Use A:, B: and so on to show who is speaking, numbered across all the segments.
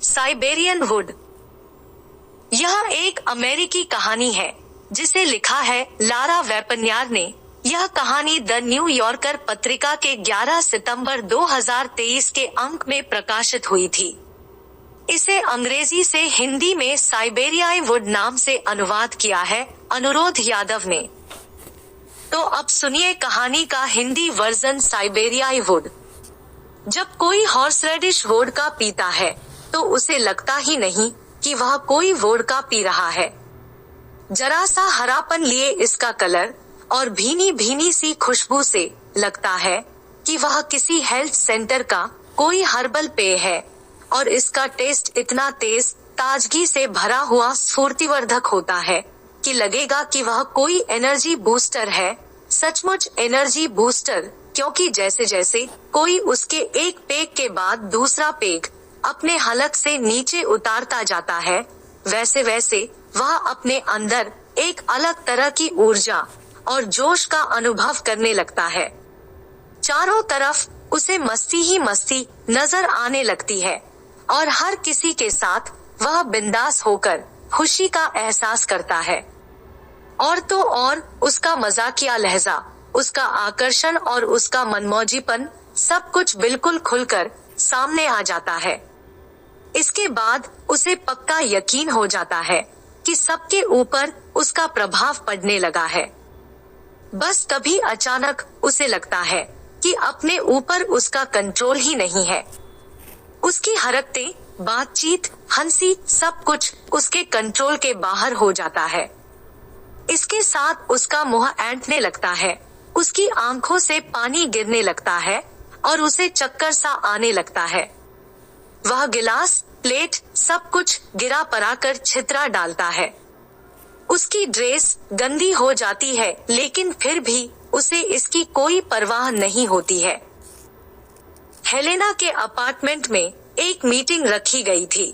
A: Siberian would. यह एक अमेरिकी कहानी है जिसे लिखा है लारा वेपन्यार ने। यह कहानी द न्यू यॉर्कर पत्रिका के 11 सितंबर 2023 के अंक में प्रकाशित हुई थी। इसे अंग्रेजी से हिंदी में साइबेरियाई वुड नाम से अनुवाद किया है अनुरोध यादव ने। तो अब सुनिए कहानी का हिंदी वर्जन। साइबेरियाई वुड। जब कोई हॉर्सरेडिश वोडका पीता है तो उसे लगता ही नहीं कि वह कोई वोडका पी रहा है। जरा सा हरापन लिए इसका कलर और भीनी भीनी सी खुशबू से लगता है कि वह किसी हेल्थ सेंटर का कोई हर्बल पेय है, और इसका टेस्ट इतना तेज ताजगी से भरा हुआ स्फूर्तिवर्धक होता है कि लगेगा कि वह कोई एनर्जी बूस्टर है, सचमुच एनर्जी बूस्टर। क्योंकि जैसे जैसे कोई उसके एक पेग के बाद दूसरा पेग अपने हलक से नीचे उतारता जाता है, वैसे वैसे वह अपने अंदर एक अलग तरह की ऊर्जा और जोश का अनुभव करने लगता है। चारों तरफ उसे मस्ती ही मस्ती नजर आने लगती है और हर किसी के साथ वह बिंदास होकर खुशी का एहसास करता है। और तो और उसका मजाकिया लहजा, उसका आकर्षण और उसका मनमौजीपन सब कुछ बिल्कुल खुलकर सामने आ जाता है। इसके बाद उसे पक्का यकीन हो जाता है कि सबके ऊपर उसका प्रभाव पड़ने लगा है। बस कभी अचानक उसे लगता है कि अपने ऊपर उसका कंट्रोल ही नहीं है। उसकी हरकतें, बातचीत, हंसी सब कुछ उसके कंट्रोल के बाहर हो जाता है। इसके साथ उसका मुंह ऐंठने लगता है, उसकी आंखों से पानी गिरने लगता है और उसे चक्कर सा आने लगता है। वह गिलास, प्लेट सब कुछ गिरा पराकर छितरा डालता है। उसकी ड्रेस गंदी हो जाती है, लेकिन फिर भी उसे इसकी कोई परवाह नहीं होती है। हेलेना के अपार्टमेंट में एक मीटिंग रखी गई थी।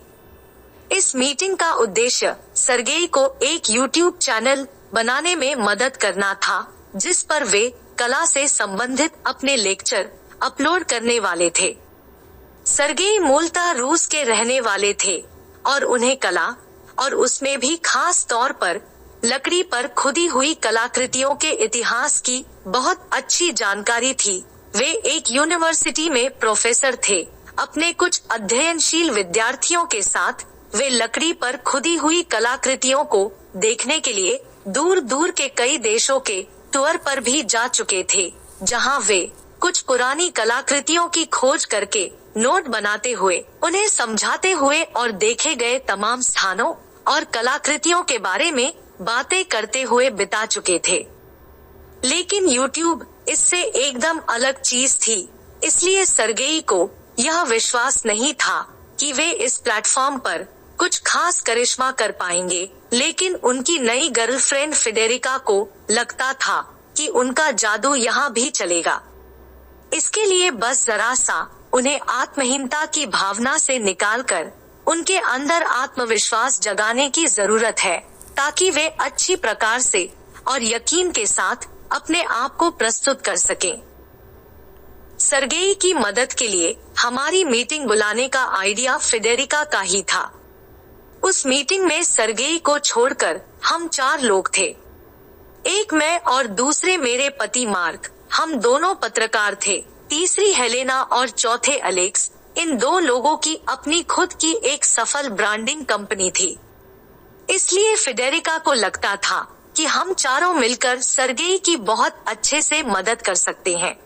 A: इस मीटिंग का उद्देश्य सर्गेई को एक यूट्यूब चैनल बनाने में मदद करना था, जिस पर वे कला से संबंधित अपने लेक्चर अपलोड करने वाले थे। सर्गेई मूलतः रूस के रहने वाले थे और उन्हें कला, और उसमें भी खास तौर पर लकड़ी पर खुदी हुई कलाकृतियों के इतिहास की बहुत अच्छी जानकारी थी। वे एक यूनिवर्सिटी में प्रोफेसर थे। अपने कुछ अध्ययनशील विद्यार्थियों के साथ वे लकड़ी पर खुदी हुई कलाकृतियों को देखने के लिए दूर दूर के कई देशों के टूर पर भी जा चुके थे, जहां वे कुछ पुरानी कलाकृतियों की खोज करके नोट बनाते हुए, उन्हें समझाते हुए और देखे गए तमाम स्थानों और कलाकृतियों के बारे में बातें करते हुए बिता चुके थे। लेकिन YouTube इससे एकदम अलग चीज थी, इसलिए सर्गेई को यह विश्वास नहीं था कि वे इस प्लेटफॉर्म पर कुछ खास करिश्मा कर पाएंगे। लेकिन उनकी नई गर्लफ्रेंड फेडेरिका को लगता था कि उनका जादू यहाँ भी चलेगा। इसके लिए बस जरा सा उन्हें आत्महीनता की भावना से निकालकर उनके अंदर आत्मविश्वास जगाने की जरूरत है, ताकि वे अच्छी प्रकार से और यकीन के साथ अपने आप को प्रस्तुत कर सकें। सर्गेई की मदद के लिए हमारी मीटिंग बुलाने का आइडिया फेडेरिका का ही था। उस मीटिंग में सर्गेई को छोड़कर हम 4 लोग थे। एक मैं और दूसरे मेरे पति मार्क, हम दोनों पत्रकार थे। तीसरी हेलेना और चौथे अलेक्स। इन 2 लोगों की अपनी खुद की एक सफल ब्रांडिंग कंपनी थी। इसलिए फेडेरिका को लगता था कि हम चारों मिलकर सर्गेई की बहुत अच्छे से मदद कर सकते हैं।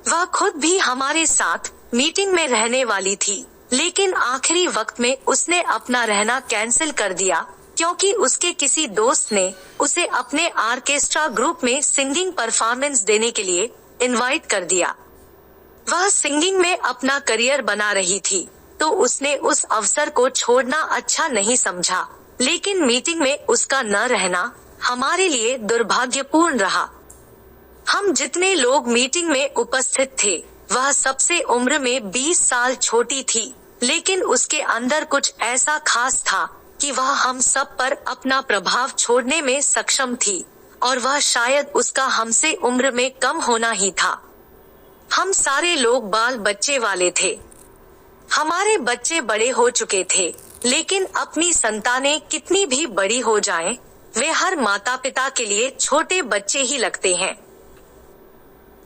A: वह खुद भी हमारे साथ मीटिंग में रहने वाली थी, लेकिन आखिरी वक्त में उसने अपना रहना कैंसिल कर दिया, क्योंकि उसके किसी दोस्त ने उसे अपने ऑर्केस्ट्रा ग्रुप में सिंगिंग परफॉर्मेंस देने के लिए इनवाइट कर दिया। वह सिंगिंग में अपना करियर बना रही थी, तो उसने उस अवसर को छोड़ना अच्छा नहीं समझा। लेकिन मीटिंग में उसका न रहना हमारे लिए दुर्भाग्यपूर्ण रहा। हम जितने लोग मीटिंग में उपस्थित थे, वह सबसे उम्र में 20 साल छोटी थी, लेकिन उसके अंदर कुछ ऐसा खास था कि वह हम सब पर अपना प्रभाव छोड़ने में सक्षम थी, और वह शायद उसका हमसे उम्र में कम होना ही था। हम सारे लोग बाल बच्चे वाले थे। हमारे बच्चे बड़े हो चुके थे, लेकिन अपनी संतानें कितनी भी बड़ी हो जाएं, वे हर माता पिता के लिए छोटे बच्चे ही लगते हैं।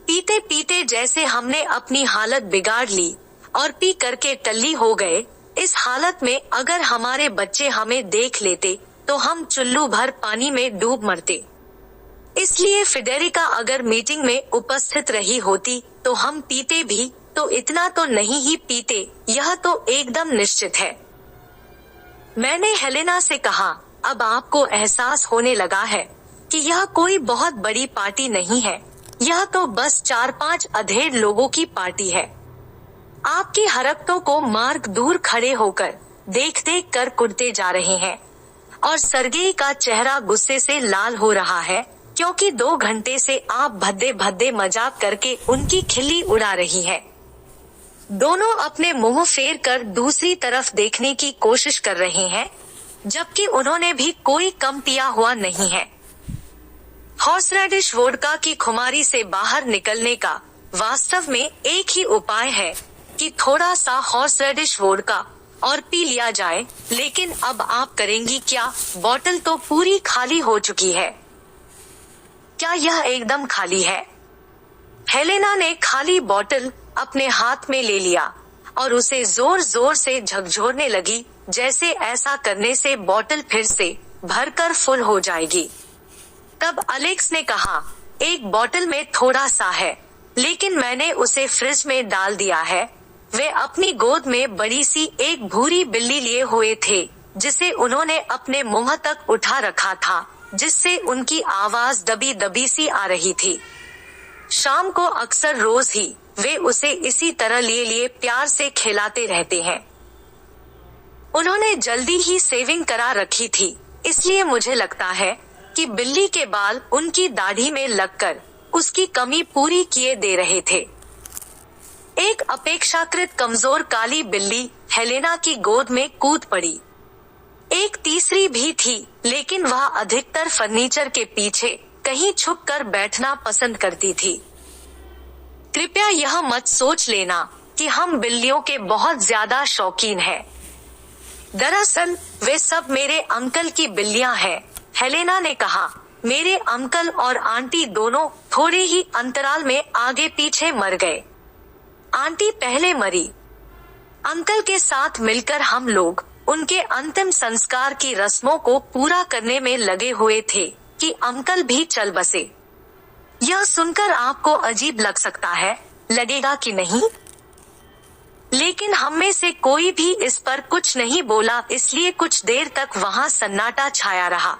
A: पीते पीते जैसे हमने अपनी हालत बिगाड़ ली और पी करके टल्ली हो गए। इस हालत में अगर हमारे बच्चे हमें देख लेते तो हम चुल्लू भर पानी में डूब मरते। इसलिए फेडेरिका अगर मीटिंग में उपस्थित रही होती तो हम पीते भी तो इतना तो नहीं ही पीते, यह तो एकदम निश्चित है। मैंने हेलेना से कहा, अब आपको एहसास होने लगा है कि यह कोई बहुत बड़ी पार्टी नहीं है, यह तो बस 4-5 अधेड़ लोगों की पार्टी है। आपकी हरकतों को मार्ग दूर खड़े होकर देख देख कर कुटते जा रहे हैं और सर्गेई का चेहरा गुस्से से लाल हो रहा है, क्योंकि 2 घंटे से आप भद्दे भद्दे मजाक करके उनकी खिल्ली उड़ा रही है। दोनों अपने मुंह फेर कर दूसरी तरफ देखने की कोशिश कर रहे हैं, जबकि उन्होंने भी कोई कम पिया हुआ नहीं है। हॉर्सरेडिश वोडका की खुमारी से बाहर निकलने का वास्तव में एक ही उपाय है कि थोड़ा सा हॉर्सरेडिश वोडका और पी लिया जाए, लेकिन अब आप करेंगी क्या? बोतल तो पूरी खाली हो चुकी है। क्या यह एकदम खाली है? हेलेना ने खाली बोतल अपने हाथ में ले लिया और उसे जोर जोर से झकझोरने लगी, जैसे ऐसा करने से बोतल फिर से भरकर फुल हो जाएगी। तब एलेक्स ने कहा, एक बोतल में थोड़ा सा है, लेकिन मैंने उसे फ्रिज में डाल दिया है। वे अपनी गोद में बड़ी सी एक भूरी बिल्ली लिए हुए थे, जिसे उन्होंने अपने मुंह तक उठा रखा था, जिससे उनकी आवाज दबी दबी सी आ रही थी। शाम को अक्सर रोज ही वे उसे इसी तरह लिए लिए प्यार से खिलाते रहते हैं। उन्होंने जल्दी ही सेविंग करा रखी थी, इसलिए मुझे लगता है कि बिल्ली के बाल उनकी दाढ़ी में लगकर उसकी कमी पूरी किए दे रहे थे। एक अपेक्षाकृत कमजोर काली बिल्ली हेलेना की गोद में कूद पड़ी। एक तीसरी भी थी, लेकिन वह अधिकतर फर्नीचर के पीछे कहीं छुपकर बैठना पसंद करती थी। कृपया यह मत सोच लेना कि हम बिल्लियों के बहुत ज्यादा शौकीन हैं। दरअसल वे सब मेरे अंकल की बिल्लियां हैं, हेलेना ने कहा। मेरे अंकल और आंटी दोनों थोड़े ही अंतराल में आगे पीछे मर गए। आंटी पहले मरी। अंकल के साथ मिलकर हम लोग उनके अंतिम संस्कार की रस्मों को पूरा करने में लगे हुए थे कि अंकल भी चल बसे। यह सुनकर आपको अजीब लग सकता है, लगेगा कि नहीं? लेकिन हम में से कोई भी इस पर कुछ नहीं बोला, इसलिए कुछ देर तक वहां सन्नाटा छाया रहा।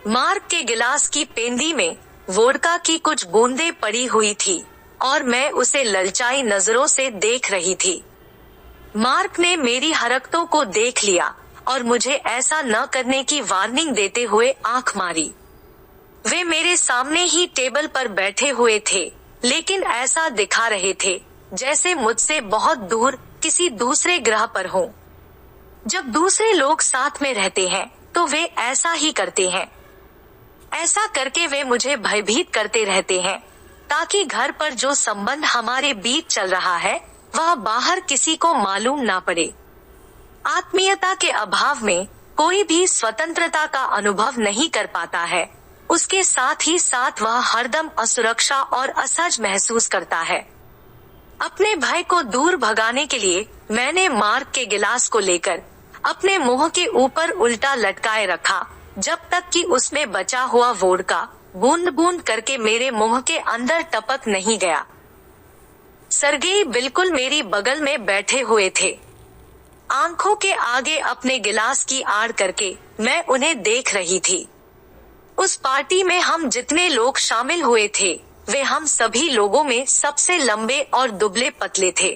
A: मार्क के गिलास की पेंदी में वोडका की कुछ बूंदें पड़ी हुई थी और मैं उसे ललचाई नजरों से देख रही थी। मार्क ने मेरी हरकतों को देख लिया और मुझे ऐसा न करने की वार्निंग देते हुए आंख मारी। वे मेरे सामने ही टेबल पर बैठे हुए थे, लेकिन ऐसा दिखा रहे थे जैसे मुझसे बहुत दूर किसी दूसरे ग्रह पर हो। जब दूसरे लोग साथ में रहते हैं तो वे ऐसा ही करते हैं। ऐसा करके वे मुझे भयभीत करते रहते हैं, ताकि घर पर जो संबंध हमारे बीच चल रहा है वह बाहर किसी को मालूम ना पड़े। आत्मीयता के अभाव में कोई भी स्वतंत्रता का अनुभव नहीं कर पाता है, उसके साथ ही साथ वह हरदम असुरक्षा और असहज महसूस करता है। अपने भय को दूर भगाने के लिए मैंने मार्क के गिलास को लेकर अपने मुंह के ऊपर उल्टा लटकाए रखा, जब तक कि उसमें बचा हुआ वोडका बूंद बूंद करके मेरे मुंह के अंदर टपक नहीं गया। सर्गेई बिल्कुल मेरी बगल में बैठे हुए थे। आंखों के आगे अपने गिलास की आड़ करके मैं उन्हें देख रही थी। उस पार्टी में हम जितने लोग शामिल हुए थे, वे हम सभी लोगों में सबसे लंबे और दुबले पतले थे।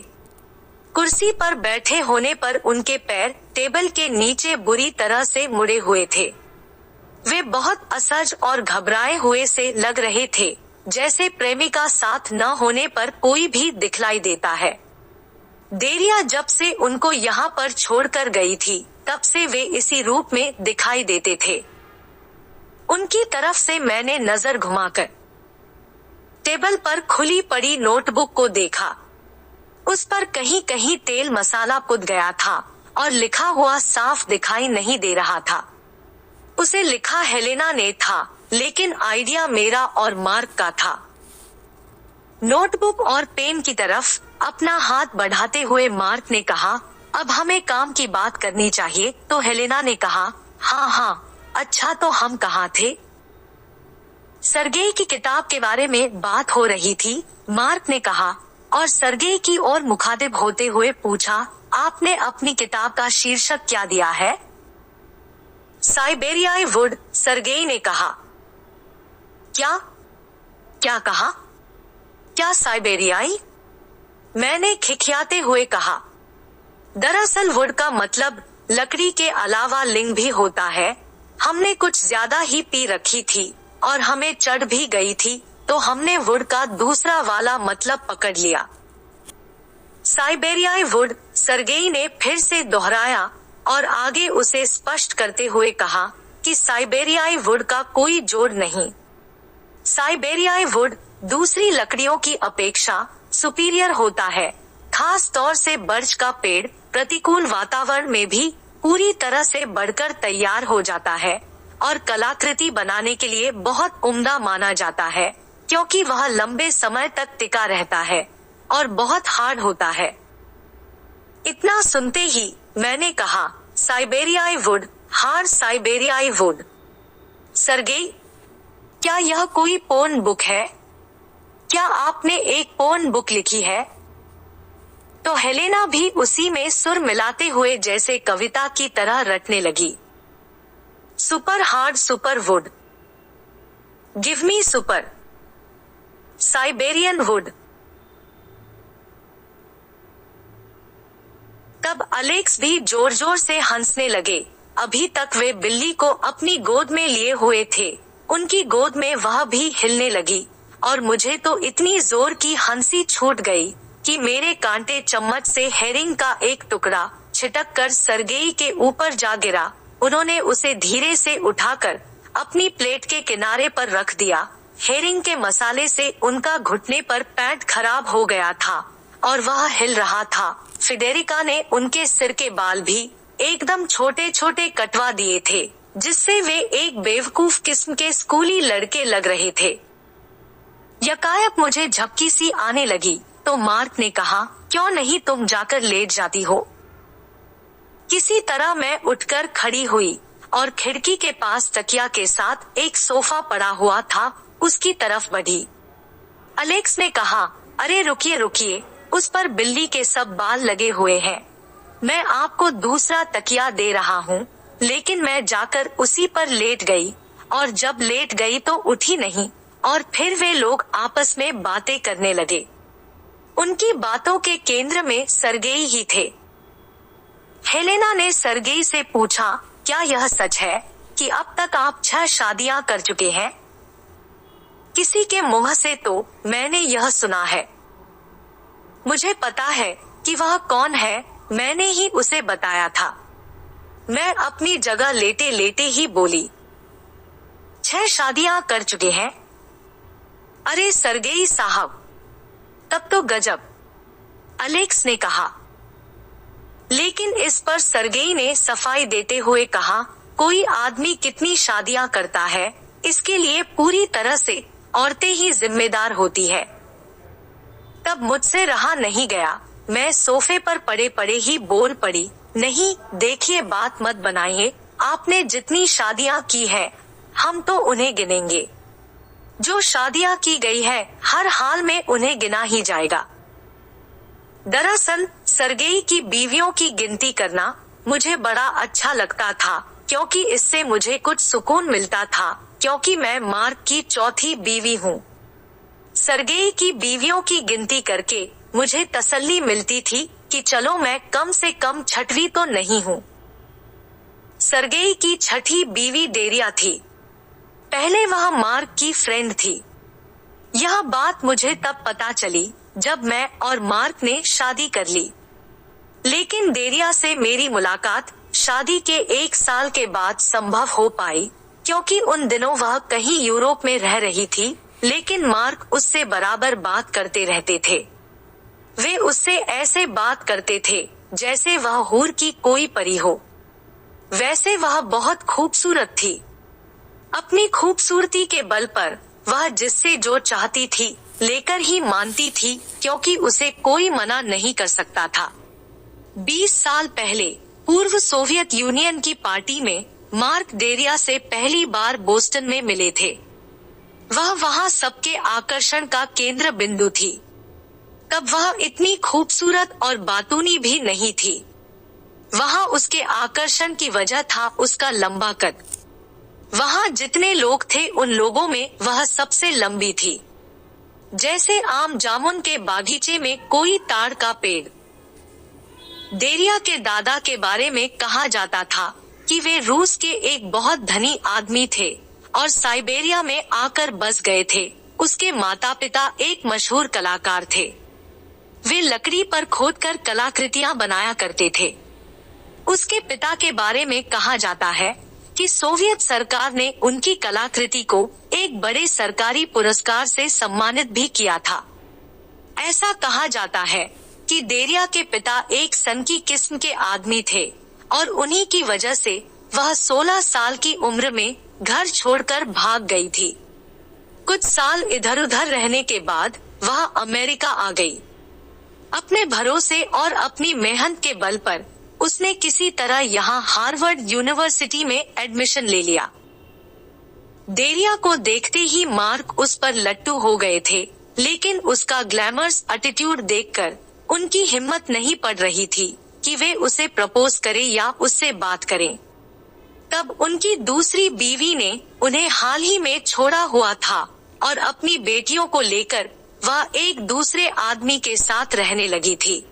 A: कुर्सी पर बैठे होने पर उनके पैर टेबल के नीचे बुरी तरह से मुड़े हुए थे। वे बहुत असहज और घबराए हुए से लग रहे थे, जैसे प्रेमिका साथ न होने पर कोई भी दिखलाई देता है। देरिया जब से उनको यहाँ पर छोड़कर गई थी, तब से वे इसी रूप में दिखाई देते थे। उनकी तरफ से मैंने नजर घुमाकर टेबल पर खुली पड़ी नोटबुक को देखा। उस पर कहीं कहीं तेल मसाला पुत गया था और लिखा हुआ साफ दिखाई नहीं दे रहा था। उसे लिखा हेलेना ने था, लेकिन आइडिया मेरा और मार्क का था। नोटबुक और पेन की तरफ अपना हाथ बढ़ाते हुए मार्क ने कहा, अब हमें काम की बात करनी चाहिए। तो हेलेना ने कहा, हाँ, अच्छा तो हम कहाँ थे? सर्गेई की किताब के बारे में बात हो रही थी, मार्क ने कहा, और सर्गेई की ओर मुखातिब होते हुए पूछा, आपने अपनी किताब का शीर्षक क्या दिया है? साइबेरियाई वुड, सर्गेई ने कहा। क्या कहा? क्या साइबेरियाई? मैंने खिखियाते हुए कहा। दरअसल वुड का मतलब लकड़ी के अलावा लिंग भी होता है। हमने कुछ ज्यादा ही पी रखी थी और हमें चढ़ भी गई थी, तो हमने वुड का दूसरा वाला मतलब पकड़ लिया। साइबेरियाई वुड, सर्गेई ने फिर से दोहराया और आगे उसे स्पष्ट करते हुए कहा कि साइबेरियाई वुड का कोई जोड़ नहीं। साइबेरियाई वुड दूसरी लकड़ियों की अपेक्षा सुपीरियर होता है। खास तौर से बर्च का पेड़ प्रतिकूल वातावरण में भी पूरी तरह से बढ़कर तैयार हो जाता है और कलाकृति बनाने के लिए बहुत उम्दा माना जाता है, क्योंकि वह लंबे समय तक टिका रहता है और बहुत हार्ड होता है। इतना सुनते ही मैंने कहा, साइबेरियाई वुड, हार्ड साइबेरियाई वुड। सर्गेई, क्या यह कोई पोर्न बुक है? क्या आपने एक पोर्न बुक लिखी है? तो हेलेना भी उसी में सुर मिलाते हुए जैसे कविता की तरह रटने लगी। Super hard super would, give me super Siberian would. तब अलेक्स भी जोर जोर से हंसने लगे। अभी तक वे बिल्ली को अपनी गोद में लिए हुए थे। उनकी गोद में वह भी हिलने लगी और मुझे तो इतनी जोर की हंसी छूट गई कि मेरे कांटे चम्मच से हेरिंग का एक टुकड़ा छिटक कर सर्गेई के ऊपर जा गिरा। उन्होंने उसे धीरे से उठाकर अपनी प्लेट के किनारे पर रख दिया। हेरिंग के मसाले से उनका घुटने पर पैंट खराब हो गया था और वह हिल रहा था। फेडेरिका ने उनके सिर के बाल भी एकदम छोटे छोटे कटवा दिए थे, जिससे वे एक बेवकूफ किस्म के स्कूली लड़के लग रहे थे। यकायक मुझे झपकी सी आने लगी, तो मार्क ने कहा, क्यों नहीं तुम जाकर लेट जाती हो? किसी तरह मैं उठकर खड़ी हुई और खिड़की के पास तकिया के साथ एक सोफा पड़ा हुआ था, उसकी तरफ बढ़ी। अलेक्स ने कहा, अरे रुकिए, उस पर बिल्ली के सब बाल लगे हुए हैं। मैं आपको दूसरा तकिया दे रहा हूँ। लेकिन मैं जाकर उसी पर लेट गई और जब लेट गई तो उठी नहीं और फिर वे लोग आपस में बातें करने लगे। उनकी बातों के केंद्र में सर्गेई ही थे। हेलेना ने सर्गेई से पूछा, क्या यह सच है कि अब तक आप 6 शादियां कर चुके हैं? किसी के मुंह से तो मैंने यह सुना है। मुझे पता है कि वह कौन है, मैंने ही उसे बताया था। मैं अपनी जगह लेटे लेटे ही बोली, 6 शादियां कर चुके हैं? अरे सर्गेई साहब, तब तो गजब, अलेक्स ने कहा। लेकिन इस पर सर्गेई ने सफाई देते हुए कहा, कोई आदमी कितनी शादियां करता है, इसके लिए पूरी तरह से औरतें ही जिम्मेदार होती है। तब मुझसे रहा नहीं गया, मैं सोफे पर पड़े पड़े ही बोल पड़ी, नहीं देखिए, बात मत बनाइए। आपने जितनी शादियां की है, हम तो उन्हें गिनेंगे। जो शादियां की गई है, हर हाल में उन्हें गिना ही जाएगा। दरअसल सर्गेई की बीवियों की गिनती करना मुझे बड़ा अच्छा लगता था, क्योंकि इससे मुझे कुछ सुकून मिलता था, क्योंकि मैं मार्क की चौथी बीवी हूँ। सर्गेई की बीवियों की गिनती करके मुझे तसल्ली मिलती थी कि चलो मैं कम से कम 6वीं तो नहीं हूँ। सर्गेई की 6ठी बीवी डेरिया थी। पहले वह मार्क की फ्रेंड थी। यह बात मुझे तब पता चली जब मैं और मार्क ने शादी कर ली। लेकिन डेरिया से मेरी मुलाकात शादी के 1 साल के बाद संभव हो पाई, क्योंकि उन दिनों वह कहीं यूरोप में रह रही थी, लेकिन मार्क उससे बराबर बात करते रहते थे। वे उससे ऐसे बात करते थे जैसे वह हूर की कोई परी हो। वैसे वह बहुत खूबसूरत थी। अपनी खूबसूरती के बल पर वह जिससे जो चाहती थी लेकर ही मानती थी, क्योंकि उसे कोई मना नहीं कर सकता था। 20 साल पहले पूर्व सोवियत यूनियन की पार्टी में मार्क डेरिया से पहली बार बोस्टन में मिले थे। वह वहां सबके आकर्षण का केंद्र बिंदु थी। तब वह इतनी खूबसूरत और बातूनी भी नहीं थी। वहां उसके आकर्षण की वजह था उसका लंबा कद। वहां जितने लोग थे उन लोगों में वह सबसे लंबी थी, जैसे आम जामुन के बागीचे में कोई ताड़ का पेड़। डेरिया के दादा के बारे में कहा जाता था कि वे रूस के एक बहुत धनी आदमी थे और साइबेरिया में आकर बस गए थे। उसके माता पिता एक मशहूर कलाकार थे। वे लकड़ी पर खोदकर कलाकृतियां बनाया करते थे। उसके पिता के बारे में कहा जाता है कि सोवियत सरकार ने उनकी कलाकृति को एक बड़े सरकारी पुरस्कार से सम्मानित भी किया था। ऐसा कहा जाता है कि डेरिया के पिता एक सनकी किस्म के आदमी थे और उन्हीं की वजह से वह 16 साल की उम्र में घर छोड़कर भाग गई थी। कुछ साल इधर उधर रहने के बाद वह अमेरिका आ गई। अपने भरोसे और अपनी मेहनत के बल पर उसने किसी तरह यहाँ हार्वर्ड यूनिवर्सिटी में एडमिशन ले लिया। डेरिया को देखते ही मार्क उस पर लट्टू हो गए थे, लेकिन उसका ग्लैमरस एटीट्यूड देखकर उनकी हिम्मत नहीं पड़ रही थी कि वे उसे प्रपोज करें या उससे बात करें। तब उनकी दूसरी बीवी ने उन्हें हाल ही में छोड़ा हुआ था और अपनी बेटियों को लेकर वह एक दूसरे आदमी के साथ रहने लगी थी।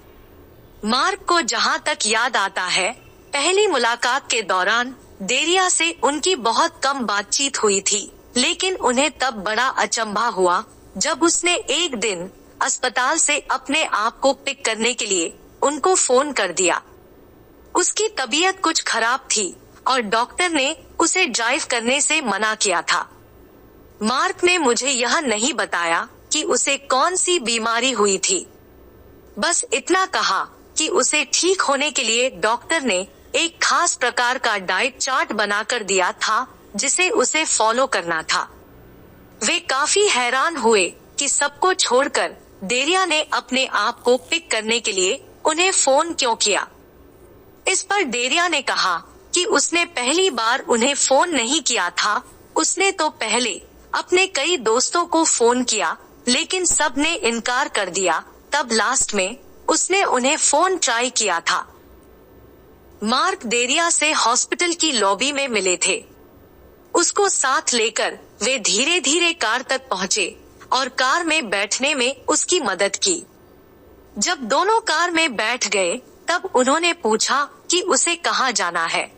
A: मार्क को जहां तक याद आता है, पहली मुलाकात के दौरान डेरिया से उनकी बहुत कम बातचीत हुई थी, लेकिन उन्हें तब बड़ा अचंभा हुआ जब उसने एक दिन अस्पताल से अपने आप को पिक करने के लिए उनको फोन कर दिया। उसकी तबीयत कुछ खराब थी और डॉक्टर ने उसे ड्राइव करने से मना किया था। मार्क ने मुझे यह नहीं बताया कि उसे कौन सी बीमारी हुई थी। बस इतना कहा कि उसे ठीक होने के लिए डॉक्टर ने एक खास प्रकार का डाइट चार्ट बनाकर दिया था जिसे उसे फॉलो करना था। वे काफी हैरान हुए कि सबको छोड़कर डेरिया ने अपने आप को पिक करने के लिए उन्हें फोन क्यों किया। इस पर डेरिया ने कहा कि उसने पहली बार उन्हें फोन नहीं किया था। उसने तो पहले अपने कई दोस्तों को फोन किया, लेकिन सब ने इनकार कर दिया। तब लास्ट में उसने उन्हें फोन ट्राई किया था। मार्क डेरिया से हॉस्पिटल की लॉबी में मिले थे। उसको साथ लेकर वे धीरे धीरे कार तक पहुँचे और कार में बैठने में उसकी मदद की। जब दोनों कार में बैठ गए तब उन्होंने पूछा कि उसे कहाँ जाना है।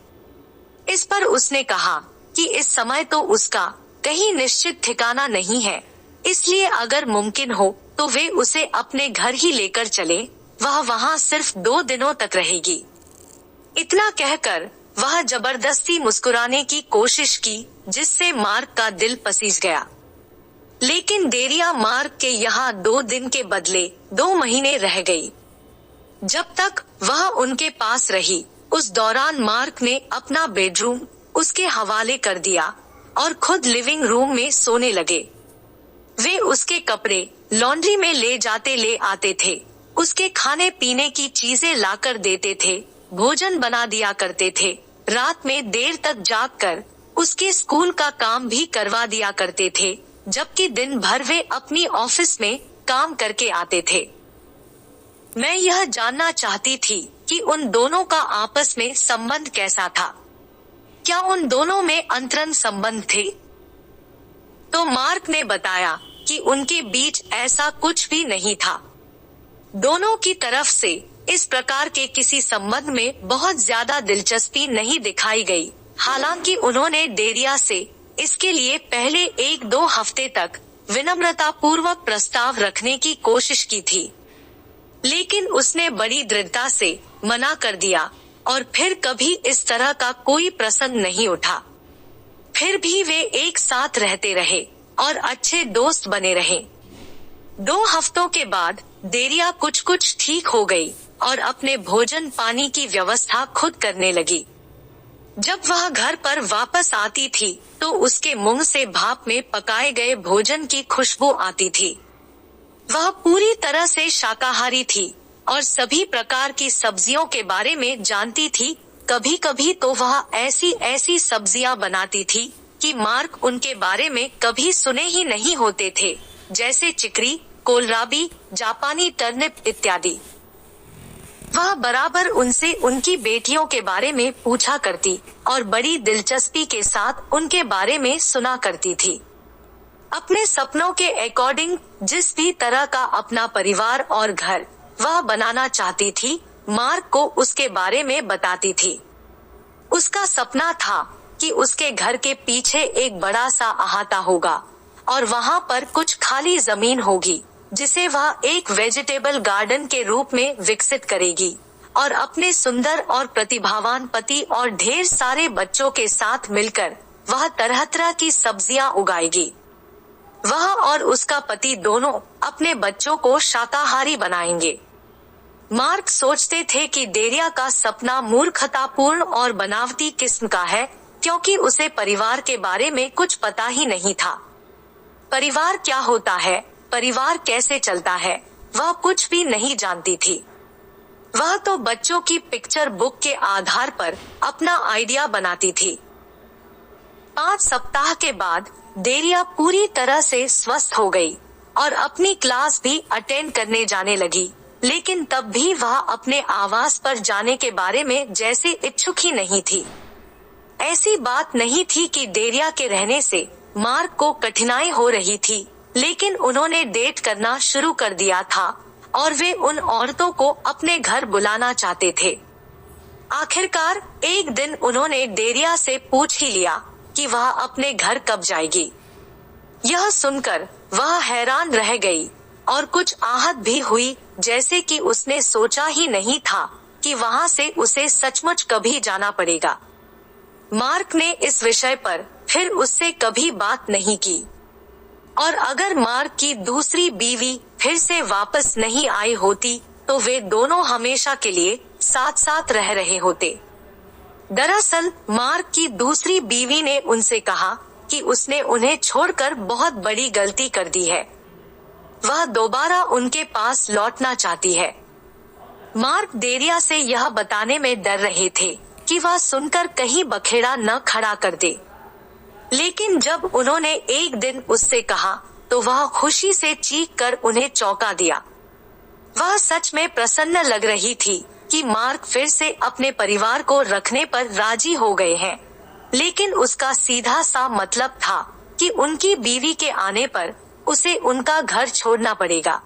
A: इस पर उसने कहा कि इस समय तो उसका कहीं निश्चित ठिकाना नहीं है, इसलिए अगर मुमकिन हो तो वे उसे अपने घर ही लेकर चले। वह वहाँ सिर्फ 2 दिनों तक रहेगी। इतना कहकर वह जबरदस्ती मुस्कुराने की कोशिश की, जिससे मार्क का दिल पसीज गया। लेकिन डेरिया मार्क के यहाँ 2 दिन के बदले 2 महीने रह गई। जब तक वह उनके पास रही, उस दौरान मार्क ने अपना बेडरूम उसके हवाले कर दिया और खुद लिविंग रूम में सोने लगे। वे उसके कपड़े लॉन्ड्री में ले जाते ले आते थे, उसके खाने पीने की चीजें लाकर देते थे, भोजन बना दिया करते थे, रात में देर तक जागकर उसके स्कूल का काम भी करवा दिया करते थे, जबकि दिन भर वे अपनी ऑफिस में काम करके आते थे। मैं यह जानना चाहती थी कि उन दोनों का आपस में संबंध कैसा था। क्या उन दोनों में अंतरंग संबंध थे? तो मार्क ने बताया कि उनके बीच ऐसा कुछ भी नहीं था। दोनों की तरफ से इस प्रकार के किसी संबंध में बहुत ज्यादा दिलचस्पी नहीं दिखाई गई। हालांकि उन्होंने डेरिया से इसके लिए पहले 1-2 हफ्ते तक विनम्रता पूर्वक प्रस्ताव रखने की कोशिश की थी, लेकिन उसने बड़ी दृढ़ता से मना कर दिया और फिर कभी इस तरह का कोई प्रसंग नहीं उठा। फिर भी वे एक साथ रहते रहे और अच्छे दोस्त बने रहे। 2 हफ्तों के बाद डेरिया कुछ ठीक हो गई और अपने भोजन पानी की व्यवस्था खुद करने लगी। जब वह घर पर वापस आती थी तो उसके मुंह से भाप में पकाए गए भोजन की खुशबू आती थी। वह पूरी तरह से शाकाहारी थी और सभी प्रकार की सब्जियों के बारे में जानती थी। कभी कभी तो वह ऐसी सब्जियां बनाती थी कि मार्क उनके बारे में कभी सुने ही नहीं होते थे, जैसे चिकरी, कोलराबी, जापानी टर्निप इत्यादि। वह बराबर उनसे उनकी बेटियों के बारे में पूछा करती और बड़ी दिलचस्पी के साथ उनके बारे में सुना करती थी। अपने सपनों के अकॉर्डिंग जिस भी तरह का अपना परिवार और घर वह बनाना चाहती थी, मार्क को उसके बारे में बताती थी। उसका सपना था कि उसके घर के पीछे एक बड़ा सा अहाता होगा और वहाँ पर कुछ खाली जमीन होगी जिसे वह एक वेजिटेबल गार्डन के रूप में विकसित करेगी और अपने सुंदर और प्रतिभावान पति और ढेर सारे बच्चों के साथ मिलकर वह तरह तरह की सब्जियां उगाएगी। वह और उसका पति दोनों अपने बच्चों को शाकाहारी बनाएंगे। मार्क सोचते थे कि डेरिया का सपना मूर्खतापूर्ण और बनावटी किस्म का है, क्योंकि उसे परिवार के बारे में कुछ पता ही नहीं था। परिवार क्या होता है, परिवार कैसे चलता है, वह कुछ भी नहीं जानती थी। वह तो बच्चों की पिक्चर बुक के आधार पर अपना आइडिया बनाती थी। 5 सप्ताह के बाद डेरिया पूरी तरह से स्वस्थ हो गई और अपनी क्लास भी अटेंड करने जाने लगी, लेकिन तब भी वह अपने आवास पर जाने के बारे में जैसे इच्छुक ही नहीं थी। ऐसी बात नहीं थी कि डेरिया के रहने से मार्क को कठिनाई हो रही थी, लेकिन उन्होंने डेट करना शुरू कर दिया था और वे उन औरतों को अपने घर बुलाना चाहते थे। आखिरकार एक दिन उन्होंने डेरिया से पूछ ही लिया कि वह अपने घर कब जाएगी। यह सुनकर वह हैरान रह गई और कुछ आहत भी हुई, जैसे कि उसने सोचा ही नहीं था कि वहाँ से उसे सचमुच कभी जाना पड़ेगा। मार्क ने इस विषय पर फिर उससे कभी बात नहीं की और अगर मार्क की दूसरी बीवी फिर से वापस नहीं आई होती तो वे दोनों हमेशा के लिए साथ साथ रह रहे होते। दरअसल मार्क की दूसरी बीवी ने उनसे कहा कि उसने उन्हें छोड़कर बहुत बड़ी गलती कर दी है। वह दोबारा उनके पास लौटना चाहती है। मार्क डेरिया से यह बताने में डर रहे थे कि वह सुनकर कहीं बखेड़ा न खड़ा कर दे, लेकिन जब उन्होंने एक दिन उससे कहा तो वह खुशी से चीख कर उन्हें चौंका दिया। वह सच में प्रसन्न लग रही थी कि मार्क फिर से अपने परिवार को रखने पर राजी हो गए हैं, लेकिन उसका सीधा सा मतलब था कि उनकी बीवी के आने पर उसे उनका घर छोड़ना पड़ेगा।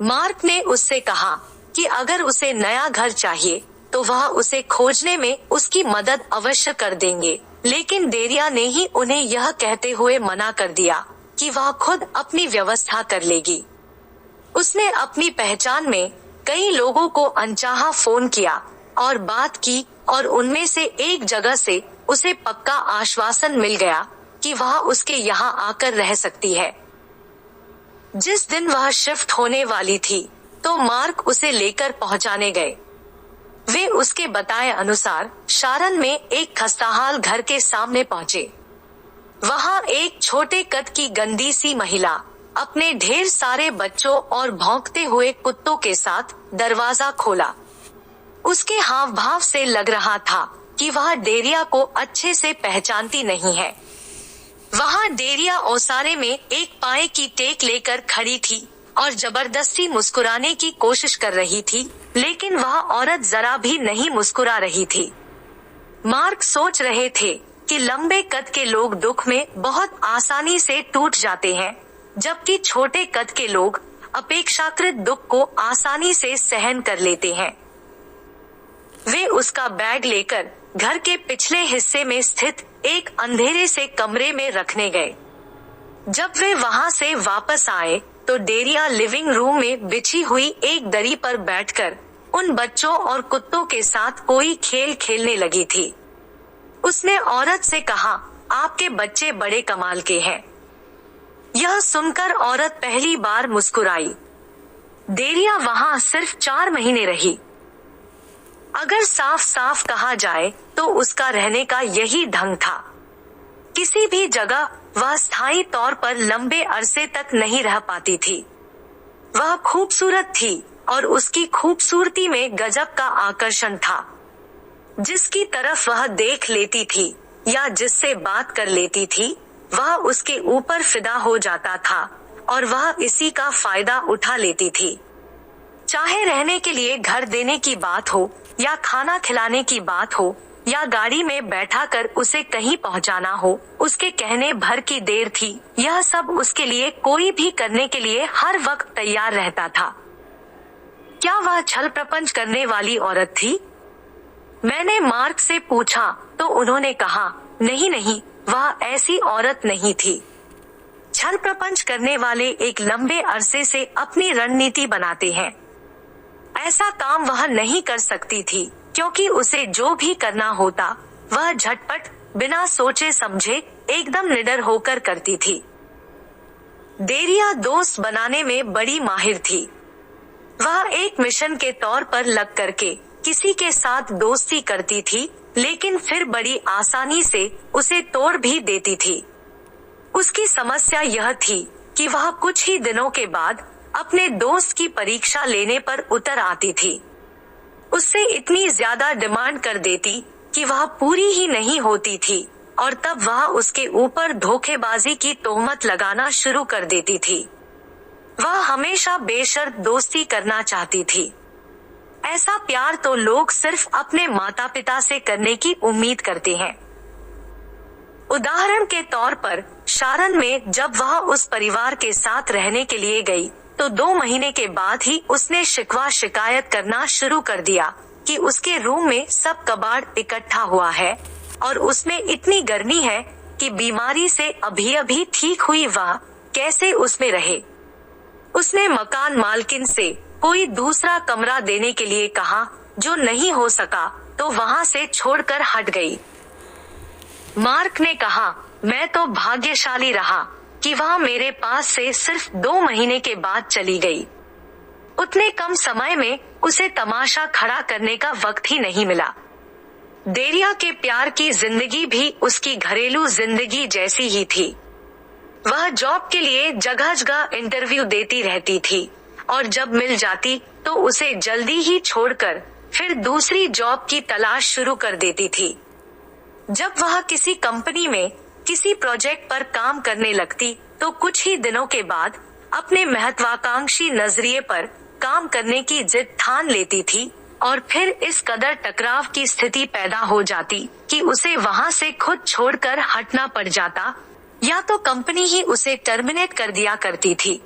A: मार्क ने उससे कहा कि अगर उसे नया घर चाहिए तो वह उसे खोजने में उसकी मदद अवश्य कर देंगे, लेकिन डेरिया ने ही उन्हें यह कहते हुए मना कर दिया कि वह खुद अपनी व्यवस्था कर लेगी। उसने अपनी पहचान में कई लोगों को अनचाहा फोन किया और बात की और उनमें से एक जगह से उसे पक्का आश्वासन मिल गया कि वह उसके यहाँ आकर रह सकती है। जिस दिन वह शिफ्ट होने वाली थी तो मार्क उसे लेकर पहुंचाने गए। वे उसके बताए अनुसार शारन में एक खस्ताहाल घर के सामने पहुंचे। वहां एक छोटे कद की गंदी सी महिला अपने ढेर सारे बच्चों और भौंकते हुए कुत्तों के साथ दरवाजा खोला। उसके हाव भाव से लग रहा था कि वह डेरिया को अच्छे से पहचानती नहीं है। वहां डेरिया ओसारे में एक पाए की टेक लेकर खड़ी थी और जबरदस्ती मुस्कुराने की कोशिश कर रही थी, लेकिन वह औरत जरा भी नहीं मुस्कुरा रही थी। मार्क सोच रहे थे कि लंबे कद के लोग दुख में बहुत आसानी से टूट जाते हैं, जबकि छोटे कद के लोग अपेक्षाकृत दुख को आसानी से सहन कर लेते हैं। वे उसका बैग लेकर घर के पिछले हिस्से में स्थित एक अंधेरे से कमरे में रखने गए। जब वे वहां से वापस आए तो डेरिया लिविंग रूम में बिछी हुई एक दरी पर बैठकर उन बच्चों और कुत्तों के साथ कोई खेल खेलने लगी थी। उसने औरत से कहा, आपके बच्चे बड़े कमाल के हैं। यह सुनकर औरत पहली बार मुस्कुराई। देरिया वहां सिर्फ 4 महीने रही। अगर साफ साफ कहा जाए तो उसका रहने का यही ढंग था। किसी भी जगह वह स्थायी तौर पर लंबे अरसे तक नहीं रह पाती थी। वह खूबसूरत थी और उसकी खूबसूरती में गजब का आकर्षण था। जिसकी तरफ वह देख लेती थी या जिससे बात कर लेती थी, वह उसके ऊपर फिदा हो जाता था और वह इसी का फायदा उठा लेती थी। चाहे रहने के लिए घर देने की बात हो या खाना खिलाने की बात हो या गाड़ी में बैठा कर उसे कहीं पहुंचाना हो, उसके कहने भर की देर थी। यह सब उसके लिए कोई भी करने के लिए हर वक्त तैयार रहता था। क्या वह छल प्रपंच करने वाली औरत थी? मैंने मार्क से पूछा तो उन्होंने कहा, नहीं नहीं, वह ऐसी औरत नहीं थी। छल प्रपंच करने वाले एक लंबे अरसे से अपनी रणनीति बनाते हैं। ऐसा काम वह नहीं कर सकती थी क्योंकि उसे जो भी करना होता वह झटपट, बिना सोचे समझे, एकदम निडर होकर करती थी। देरिया दोस्त बनाने में बड़ी माहिर थी। वह एक मिशन के तौर पर लग करके किसी के साथ दोस्ती करती थी, लेकिन फिर बड़ी आसानी से उसे तोड़ भी देती थी। उसकी समस्या यह थी कि वह कुछ ही दिनों के बाद अपने दोस्त की परीक्षा लेने पर उतर आती थी। उससे इतनी ज्यादा डिमांड कर देती कि वह पूरी ही नहीं होती थी और तब वह उसके ऊपर धोखेबाजी की तोहमत लगाना शुरू कर देती थी। वह हमेशा बेशर्त दोस्ती करना चाहती थी। ऐसा प्यार तो लोग सिर्फ अपने माता पिता से करने की उम्मीद करते हैं। उदाहरण के तौर पर शारन में जब वह उस परिवार के साथ रहने के लिए गई तो 2 महीने के बाद ही उसने शिकवा शिकायत करना शुरू कर दिया कि उसके रूम में सब कबाड़ इकट्ठा हुआ है और उसमें इतनी गर्मी है कि बीमारी से अभी अभी ठीक हुई वह कैसे उसमें रहे। उसने मकान मालकिन से कोई दूसरा कमरा देने के लिए कहा, जो नहीं हो सका तो वहां से छोड़कर हट गई। मार्क ने कहा, मैं तो भाग्यशाली रहा कि वह मेरे पास से सिर्फ 2 महीने के बाद चली गई। उतने कम समय में उसे तमाशा खड़ा करने का वक्त ही नहीं मिला। देरिया के प्यार की जिंदगी भी उसकी घरेलू जिंदगी जैसी ही थी। वह जॉब के लिए जगह जगह इंटरव्यू देती रहती थी और जब मिल जाती तो उसे जल्दी ही छोड़कर फिर दूसरी जॉब की तलाश शुरू कर देती थी। जब वह किसी कंपनी में किसी प्रोजेक्ट पर काम करने लगती तो कुछ ही दिनों के बाद अपने महत्वाकांक्षी नजरिए पर काम करने की जिद ठान लेती थी और फिर इस कदर टकराव की स्थिति पैदा हो जाती कि उसे वहां से खुद छोड़कर हटना पड़ जाता या तो कंपनी ही उसे टर्मिनेट कर दिया करती थी।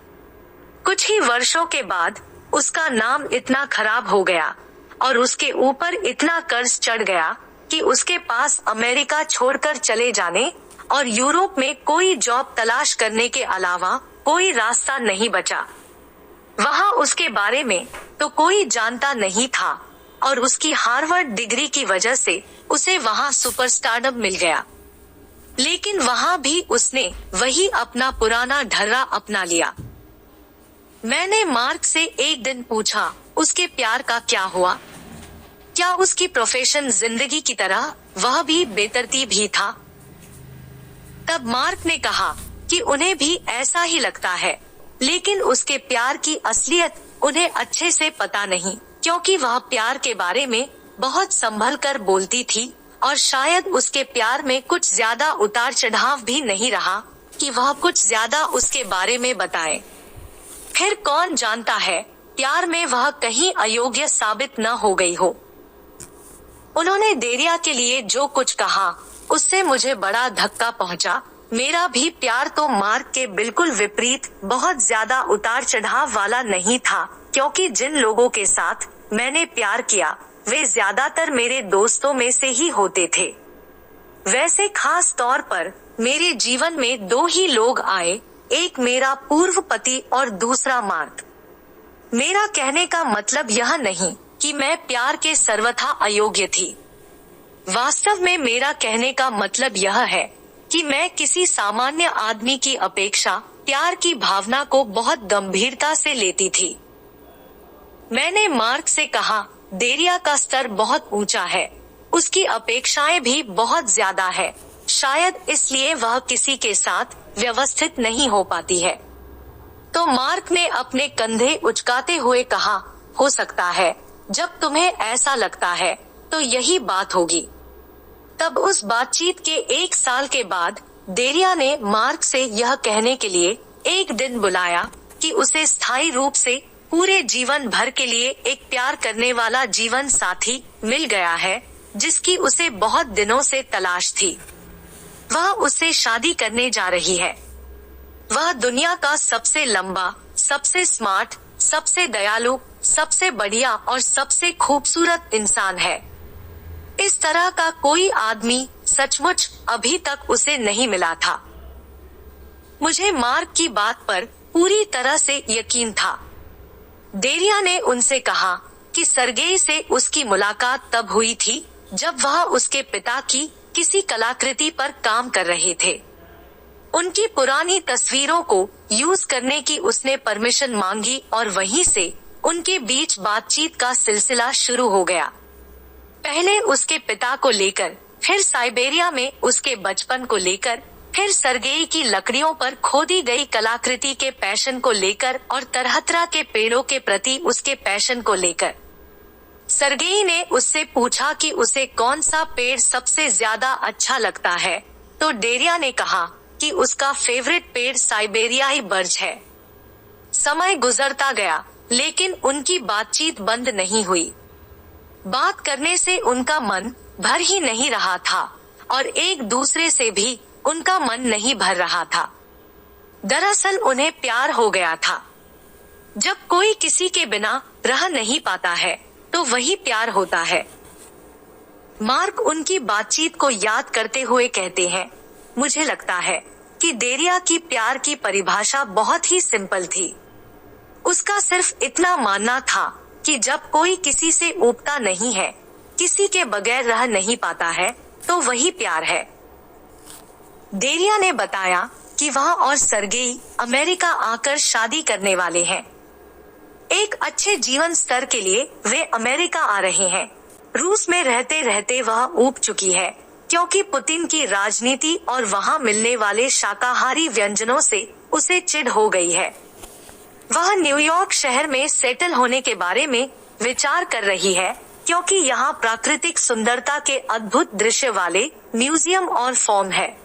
A: कुछ ही वर्षों के बाद उसका नाम इतना खराब हो गया और उसके ऊपर इतना कर्ज चढ़ गया कि उसके पास अमेरिका छोड़कर चले जाने और यूरोप में कोई जॉब तलाश करने के अलावा कोई रास्ता नहीं बचा। वहां उसके बारे में तो कोई जानता नहीं था और उसकी हार्वर्ड डिग्री की वजह से उसे वहां सुपरस्टारडम मिल गया। लेकिन वहां भी उसने वही अपना पुराना ढर्रा अपना लिया। मैंने मार्क से एक दिन पूछा, उसके प्यार का क्या हुआ? क्या उसकी प्रोफेशन जिंदगी की तरह वह भी बेतरतीब ही था? तब मार्क ने कहा कि उन्हें भी ऐसा ही लगता है, लेकिन उसके प्यार की असलियत उन्हें अच्छे से पता नहीं, क्योंकि वह प्यार के बारे में बहुत संभल कर बोलती थी और शायद उसके प्यार में कुछ ज्यादा उतार चढ़ाव भी नहीं रहा कि वह कुछ ज्यादा उसके बारे में बताए। फिर कौन जानता है, प्यार में वह कहीं अयोग्य साबित न हो गई हो। उन्होंने देरिया के लिए जो कुछ कहा उससे मुझे बड़ा धक्का पहुंचा। मेरा भी प्यार तो मार्क के बिल्कुल विपरीत बहुत ज्यादा उतार चढ़ाव वाला नहीं था, क्योंकि जिन लोगों के साथ मैंने प्यार किया वे ज्यादातर मेरे दोस्तों में से ही होते थे। वैसे खास तौर पर मेरे जीवन में 2 ही लोग आए, एक मेरा पूर्व पति और दूसरा मार्क। मेरा कहने का मतलब यह नहीं कि मैं प्यार के सर्वथा अयोग्य थी। वास्तव में मेरा कहने का मतलब यह है कि मैं किसी सामान्य आदमी की अपेक्षा प्यार की भावना को बहुत गंभीरता से लेती थी। मैंने मार्क से कहा, डेरिया का स्तर बहुत ऊंचा है, उसकी अपेक्षाएं भी बहुत ज्यादा है, शायद इसलिए वह किसी के साथ व्यवस्थित नहीं हो पाती है। तो मार्क ने अपने कंधे उचकाते हुए कहा, हो सकता है, जब तुम्हें ऐसा लगता है तो यही बात होगी। तब उस बातचीत के 1 साल के बाद डेरिया ने मार्क से यह कहने के लिए एक दिन बुलाया कि उसे स्थायी रूप से पूरे जीवन भर के लिए एक प्यार करने वाला जीवन साथी मिल गया है, जिसकी उसे बहुत दिनों से तलाश थी। वह उससे शादी करने जा रही है। वह दुनिया का सबसे लंबा, सबसे स्मार्ट, सबसे दयालु, सबसे बढ़िया और सबसे खूबसूरत इंसान है। इस तरह का कोई आदमी सचमुच अभी तक उसे नहीं मिला था। मुझे मार्क की बात पर पूरी तरह से यकीन था। डेरिया ने उनसे कहा कि सर्गेई से उसकी मुलाकात तब हुई थी जब वह उसके पिता की किसी कलाकृति पर काम कर रहे थे। उनकी पुरानी तस्वीरों को यूज करने की उसने परमिशन मांगी और वहीं से उनके बीच बातचीत का सिलसिला शुरू हो गया। पहले उसके पिता को लेकर, फिर साइबेरिया में उसके बचपन को लेकर, फिर सर्गेई की लकड़ियों पर खोदी गई कलाकृति के पैशन को लेकर और तरह-तरह के पेड़ों के प्रति उसके पैशन को लेकर। सर्गेई ने उससे पूछा कि उसे कौन सा पेड़ सबसे ज्यादा अच्छा लगता है, तो डेरिया ने कहा कि उसका फेवरेट पेड़ साइबेरियाई बर्च है। समय गुजरता गया, लेकिन उनकी बातचीत बंद नहीं हुई। बात करने से उनका मन भर ही नहीं रहा था और एक दूसरे से भी उनका मन नहीं भर रहा था। दरअसल उन्हें प्यार हो गया था। जब कोई किसी के बिना रह नहीं पाता है तो वही प्यार होता है। मार्क उनकी बातचीत को याद करते हुए कहते हैं, मुझे लगता है कि डेरिया की प्यार की परिभाषा बहुत ही सिंपल थी। उसका सिर्फ इतना मानना था कि जब कोई किसी से ऊबता नहीं है, किसी के बगैर रह नहीं पाता है, तो वही प्यार है। डेरिया ने बताया कि वह और सर्गेई अमेरिका आकर शादी करने वाले हैं। एक अच्छे जीवन स्तर के लिए वे अमेरिका आ रहे हैं। रूस में रहते रहते वह ऊब चुकी है, क्योंकि पुतिन की राजनीति और वहां मिलने वाले शाकाहारी व्यंजनों से उसे चिढ़ हो गई है। वह न्यूयॉर्क शहर में सेटल होने के बारे में विचार कर रही है, क्योंकि यहाँ प्राकृतिक सुंदरता के अद्भुत दृश्य वाले म्यूजियम और फॉर्म है।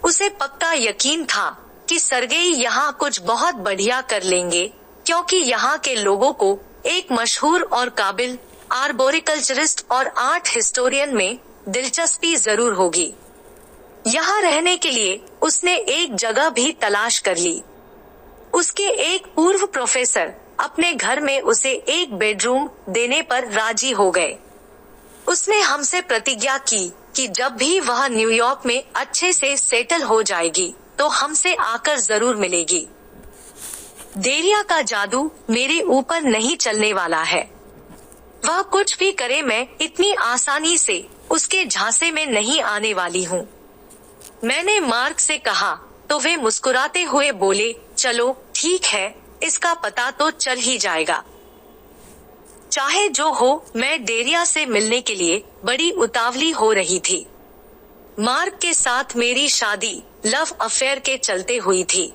A: उसे पक्का यकीन था कि सर्गेई यहाँ कुछ बहुत बढ़िया कर लेंगे, क्योंकि यहाँ के लोगों को एक मशहूर और काबिल आर्बोरिकल्चरिस्ट और आर्ट हिस्टोरियन में दिलचस्पी जरूर होगी। यहाँ रहने के लिए उसने एक जगह भी तलाश कर ली। उसके एक पूर्व प्रोफेसर अपने घर में उसे एक बेडरूम देने पर राजी हो गए। उसने हमसे प्रतिज्ञा की कि जब भी वह न्यूयॉर्क में अच्छे से सेटल हो जाएगी तो हमसे आकर जरूर मिलेगी। डेरिया का जादू मेरे ऊपर नहीं चलने वाला है। वह कुछ भी करे, मैं इतनी आसानी से उसके झांसे में नहीं आने वाली हूँ। मैंने मार्क से कहा तो वे मुस्कुराते हुए बोले, चलो ठीक है, इसका पता तो चल ही जाएगा। चाहे जो हो, मैं डेरिया से मिलने के लिए बड़ी उतावली हो रही थी। मार्क के साथ मेरी शादी लव अफेयर के चलते हुई थी।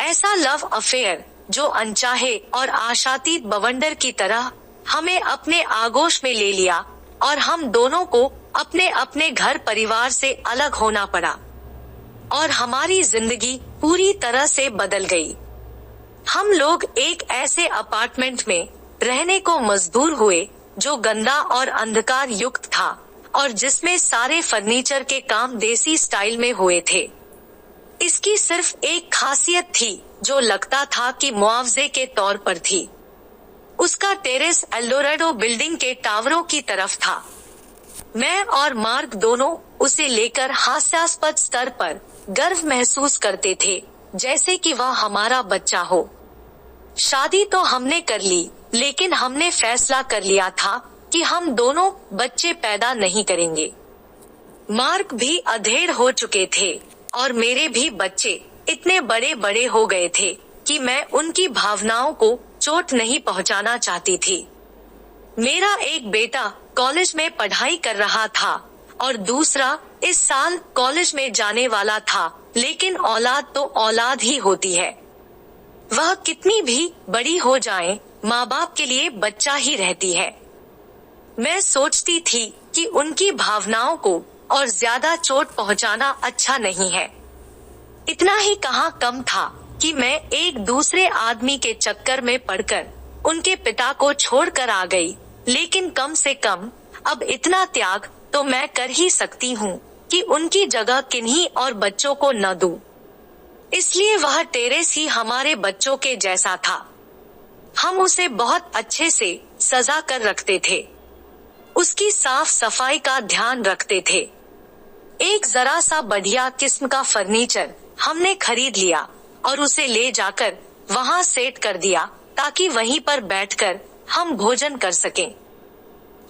A: ऐसा लव अफेयर जो अनचाहे और आशातीत बवंडर की तरह हमें अपने आगोश में ले लिया और हम दोनों को अपने अपने घर परिवार से अलग होना पड़ा और हमारी जिंदगी पूरी तरह से बदल गई। हम लोग एक ऐसे अपार्टमेंट में रहने को मजबूर हुए जो गंदा और अंधकार युक्त था और जिसमें सारे फर्नीचर के काम देसी स्टाइल में हुए थे। इसकी सिर्फ एक खासियत थी जो लगता था कि मुआवजे के तौर पर थी। उसका टेरेस एल्डोरेडो बिल्डिंग के टावरों की तरफ था। मैं और मार्क दोनों उसे लेकर हास्यास्पद स्तर पर गर्व महसूस करते थे, जैसे कि वह हमारा बच्चा हो। शादी तो हमने कर ली, लेकिन हमने फैसला कर लिया था कि हम दोनों बच्चे पैदा नहीं करेंगे। मार्क भी अधेड़ हो चुके थे और मेरे भी बच्चे इतने बड़े बड़े हो गए थे कि मैं उनकी भावनाओं को चोट नहीं पहुंचाना चाहती थी। मेरा एक बेटा कॉलेज में पढ़ाई कर रहा था और दूसरा इस साल कॉलेज में जाने वाला था, लेकिन औलाद तो औलाद ही होती है। वह कितनी भी बड़ी हो जाए, माँ बाप के लिए बच्चा ही रहती है। मैं सोचती थी कि उनकी भावनाओं को और ज्यादा चोट पहुंचाना अच्छा नहीं है। इतना ही कहाँ कम था कि मैं एक दूसरे आदमी के चक्कर में पड़कर उनके पिता को छोड़कर आ गई, लेकिन कम से कम अब इतना त्याग तो मैं कर ही सकती हूँ कि उनकी जगह किन्हीं और बच्चों को न दूं। इसलिए वह टेरेस ही हमारे बच्चों के जैसा था। हम उसे बहुत अच्छे से सजा कर रखते थे, उसकी साफ सफाई का ध्यान रखते थे। एक जरा सा बढ़िया किस्म का फर्नीचर हमने खरीद लिया और उसे ले जाकर वहाँ सेट कर दिया ताकि वहीं पर बैठकर हम भोजन कर सकें।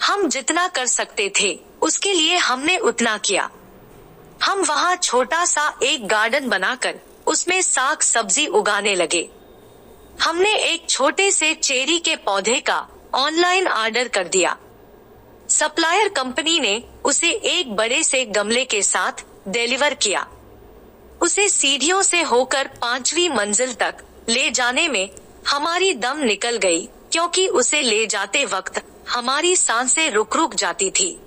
A: हम जितना कर सकते थे उसके लिए हमने उतना किया। हम वहाँ छोटा सा एक गार्डन बनाकर उसमें साग सब्जी उगाने लगे। हमने एक छोटे से चेरी के पौधे का ऑनलाइन ऑर्डर कर दिया। सप्लायर कंपनी ने उसे एक बड़े से गमले के साथ डिलीवर किया। उसे सीढ़ियों से होकर 5वीं मंजिल तक ले जाने में हमारी दम निकल गई, क्योंकि उसे ले जाते वक्त हमारी सांसें रुक रुक जाती थी।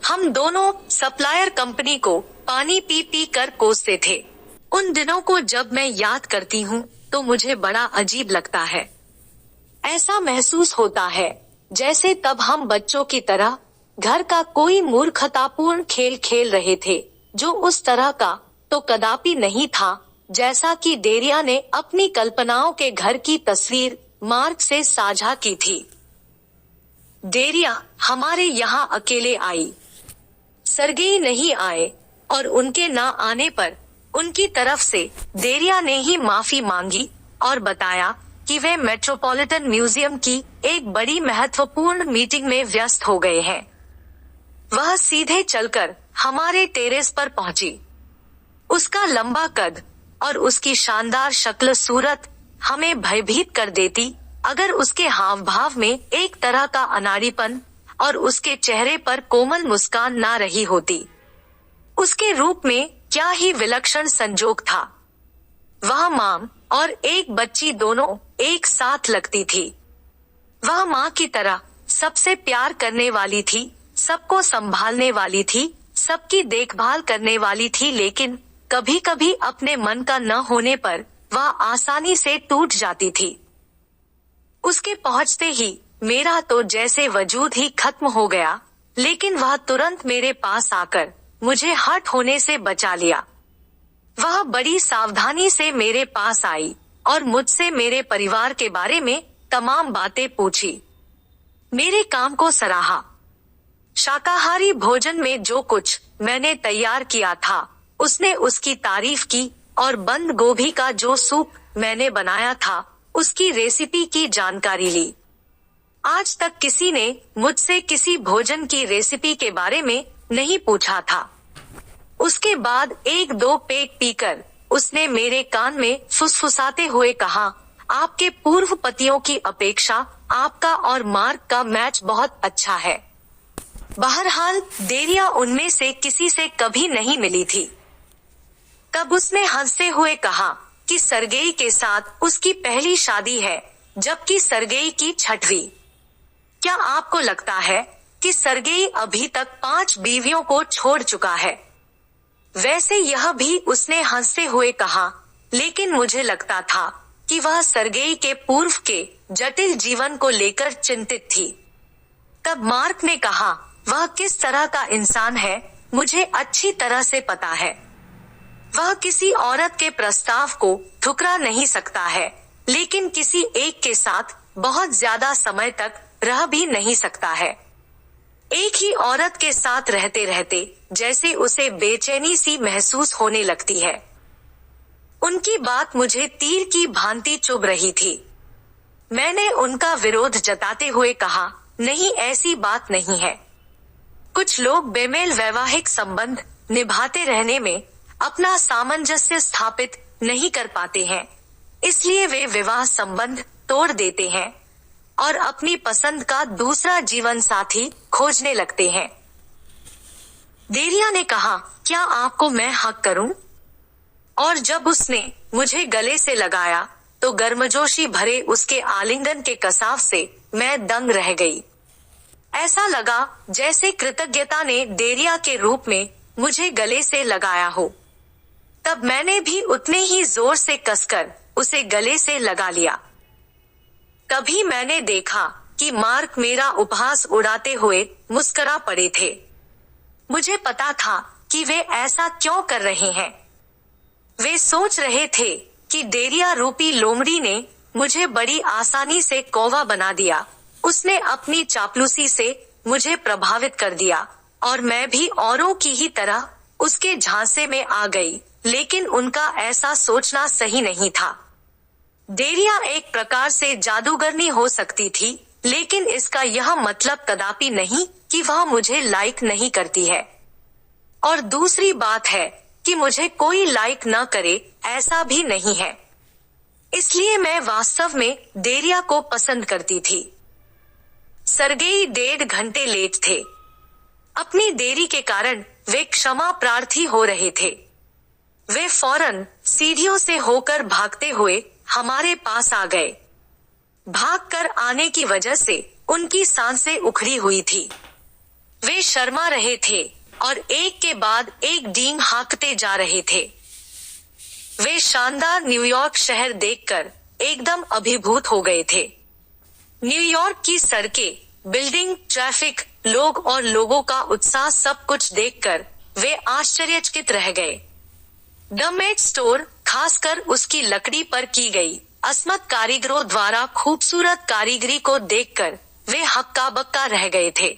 A: हम दोनों सप्लायर कंपनी को पानी पी पी कर कोसते थे। उन दिनों को जब मैं याद करती हूँ तो मुझे बड़ा अजीब लगता है। ऐसा महसूस होता है जैसे तब हम बच्चों की तरह घर का कोई मूर्खतापूर्ण खेल खेल रहे थे, जो उस तरह का तो कदापि नहीं था जैसा कि डेरिया ने अपनी कल्पनाओं के घर की तस्वीर मार्क से साझा की थी। डेरिया हमारे यहाँ अकेले आई। सरगेई नहीं आए और उनके ना आने पर उनकी तरफ से डेरिया ने ही माफी मांगी और बताया कि वे मेट्रोपॉलिटन म्यूजियम की एक बड़ी महत्वपूर्ण मीटिंग में व्यस्त हो गए हैं। वह सीधे चलकर हमारे टेरेस पर पहुंची। उसका लंबा कद और उसकी शानदार शक्ल सूरत हमें भयभीत कर देती अगर उसके हाव भाव में एक तरह का अनाड़ीपन और उसके चेहरे पर कोमल मुस्कान ना रही होती। उसके रूप में क्या ही विलक्षण संजोग था। वह मां और एक बच्ची दोनों एक साथ लगती थी। वह मां की तरह सबसे प्यार करने वाली थी, सबको संभालने वाली थी, सबकी देखभाल करने वाली थी, लेकिन कभी कभी अपने मन का न होने पर वह आसानी से टूट जाती थी। उसके पहुंचते ही मेरा तो जैसे वजूद ही खत्म हो गया, लेकिन वह तुरंत मेरे पास आकर मुझे हर्ट होने से बचा लिया। वह बड़ी सावधानी से मेरे पास आई और मुझसे मेरे परिवार के बारे में तमाम बातें पूछी। मेरे काम को सराहा। शाकाहारी भोजन में जो कुछ मैंने तैयार किया था उसने उसकी तारीफ की और बंद गोभी का जो सूप मैंने बनाया था उसकी रेसिपी की जानकारी ली। आज तक किसी ने मुझसे किसी भोजन की रेसिपी के बारे में नहीं पूछा था। उसके बाद 1-2 पेग पीकर उसने मेरे कान में फुसफुसाते हुए कहा, आपके पूर्व पतियों की अपेक्षा आपका और मार्क का मैच बहुत अच्छा है। बहरहाल डेरिया उनमें से किसी से कभी नहीं मिली थी। तब उसने हंसते हुए कहा कि सरगेई के साथ उसकी पहली शादी है, जबकि सरगेई की 6वीं। क्या आपको लगता है कि सरगेई अभी तक 5 बीवियों को छोड़ चुका है? वैसे यह भी उसने हंसते हुए कहा, लेकिन मुझे लगता था कि वह सरगेई के पूर्व के जटिल जीवन को लेकर चिंतित थी। तब मार्क ने कहा, वह किस तरह का इंसान है मुझे अच्छी तरह से पता है। वह किसी औरत के प्रस्ताव को ठुकरा नहीं सकता है, लेकिन किसी एक के साथ बहुत ज्यादा समय तक रह भी नहीं सकता है। एक ही औरत के साथ रहते रहते जैसे उसे बेचैनी सी महसूस होने लगती है। उनकी बात मुझे तीर की भांति चुभ रही थी। मैंने उनका विरोध जताते हुए कहा, नहीं, ऐसी बात नहीं है। कुछ लोग बेमेल वैवाहिक संबंध निभाते रहने में अपना सामंजस्य स्थापित नहीं कर पाते हैं, इसलिए वे विवाह संबंध तोड़ देते हैं और अपनी पसंद का दूसरा जीवन साथी खोजने लगते हैं। देरिया ने कहा, क्या आपको मैं हक करूं? और जब उसने मुझे गले से लगाया तो गर्मजोशी भरे उसके आलिंगन के कसाव से मैं दंग रह गई। ऐसा लगा जैसे कृतज्ञता ने देरिया के रूप में मुझे गले से लगाया हो। तब मैंने भी उतने ही जोर से कसकर उसे गले से लगा लिया। तभी मैंने देखा कि मार्क मेरा उपहास उड़ाते हुए मुस्कुरा पड़े थे। मुझे पता था कि वे ऐसा क्यों कर रहे हैं। वे सोच रहे थे कि देरिया रूपी लोमड़ी ने मुझे बड़ी आसानी से कौवा बना दिया। उसने अपनी चापलूसी से मुझे प्रभावित कर दिया और मैं भी औरों की ही तरह उसके झांसे में आ गई, लेकिन उनका ऐसा सोचना सही नहीं था। देरिया एक प्रकार से जादूगरनी हो सकती थी, लेकिन इसका यह मतलब कदापि नहीं कि वह मुझे लाइक नहीं करती है। और दूसरी बात है कि मुझे कोई लाइक न करे ऐसा भी नहीं है। इसलिए मैं वास्तव में देरिया को पसंद करती थी। सरगेई 1.5 घंटे लेट थे। अपनी देरी के कारण वे क्षमा प्रार्थी हो रहे थे। वे फौरन सीढ़ियों से होकर भागते हुए हमारे पास आ गए। भागकर आने की वजह से उनकी सांसें उखड़ी हुई थी। वे शर्मा रहे थे और एक के बाद एक डींग हाँकते जा रहे थे। वे शानदार न्यूयॉर्क शहर देखकर एकदम अभिभूत हो गए थे। न्यूयॉर्क की सड़कें, बिल्डिंग, ट्रैफिक, लोग और लोगों का उत्साह, सब कुछ देखकर वे आश्चर्यचकित रह गए। द मेट स्टोर, खासकर उसकी लकड़ी पर की गई असमत कारीगरों द्वारा खूबसूरत कारीगरी को देखकर वे हक्का बक्का रह गए थे।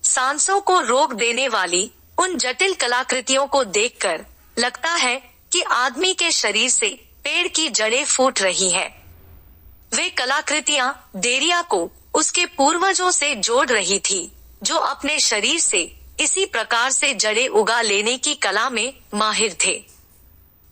A: सांसों को रोक देने वाली उन जटिल कलाकृतियों को देखकर लगता है कि आदमी के शरीर से पेड़ की जड़ें फूट रही है। वे कलाकृतियां देरिया को उसके पूर्वजों से जोड़ रही थी, जो अपने शरीर से इसी प्रकार से जड़ें उगा लेने की कला में माहिर थे।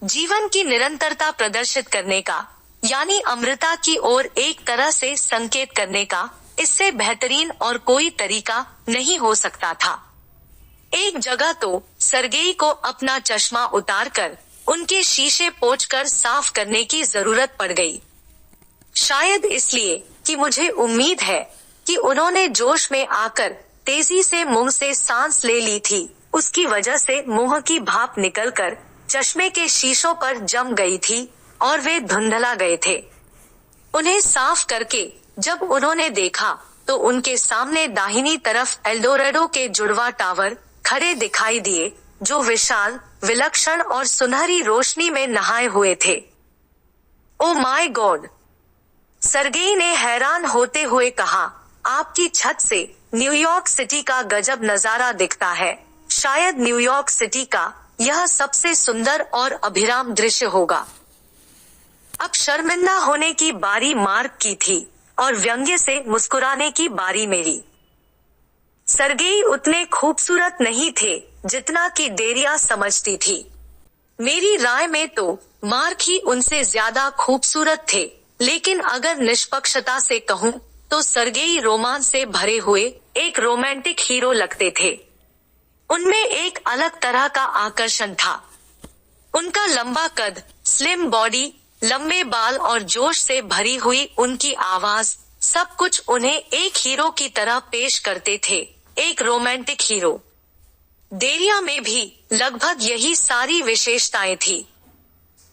A: जीवन की निरंतरता प्रदर्शित करने का, यानी अमृता की ओर एक तरह से संकेत करने का, इससे बेहतरीन और कोई तरीका नहीं हो सकता था। एक जगह तो सरगेई को अपना चश्मा उतारकर उनके शीशे पोंछकर साफ करने की जरूरत पड़ गई। शायद इसलिए कि मुझे उम्मीद है कि उन्होंने जोश में आकर तेजी से मुंह से सांस ले ली थी। उसकी वजह से मुंह की भाप निकलकर चश्मे के शीशों पर जम गई थी और वे धुंधला गए थे। उन्हें साफ करके जब उन्होंने देखा तो उनके सामने दाहिनी तरफ एल्डोरेडो के जुड़वा टावर खड़े दिखाई दिए, जो विशाल, विलक्षण और सुनहरी रोशनी में नहाए हुए थे। Oh my God! सरगेई ने हैरान होते हुए कहा, आपकी छत से न्यूयॉर्क सिटी का गजब नजारा दिखता है। शायद न्यूयॉर्क सिटी का यह सबसे सुंदर और अभिराम दृश्य होगा। अब शर्मिंदा होने की बारी मार्क की थी और व्यंग्य से मुस्कुराने की बारी मेरी। सरगेई उतने खूबसूरत नहीं थे जितना कि देरिया समझती थी। मेरी राय में तो मार्क ही उनसे ज्यादा खूबसूरत थे, लेकिन अगर निष्पक्षता से कहूँ तो सरगेई रोमांस से भरे हुए एक रोमांटिक हीरो लगते थे। उनमें एक अलग तरह का आकर्षण था। उनका लंबा कद, स्लिम बॉडी, लंबे बाल और जोश से भरी हुई उनकी आवाज, सब कुछ उन्हें एक हीरो की तरह पेश करते थे, एक रोमांटिक हीरो। देरिया में भी लगभग यही सारी विशेषताएं थी।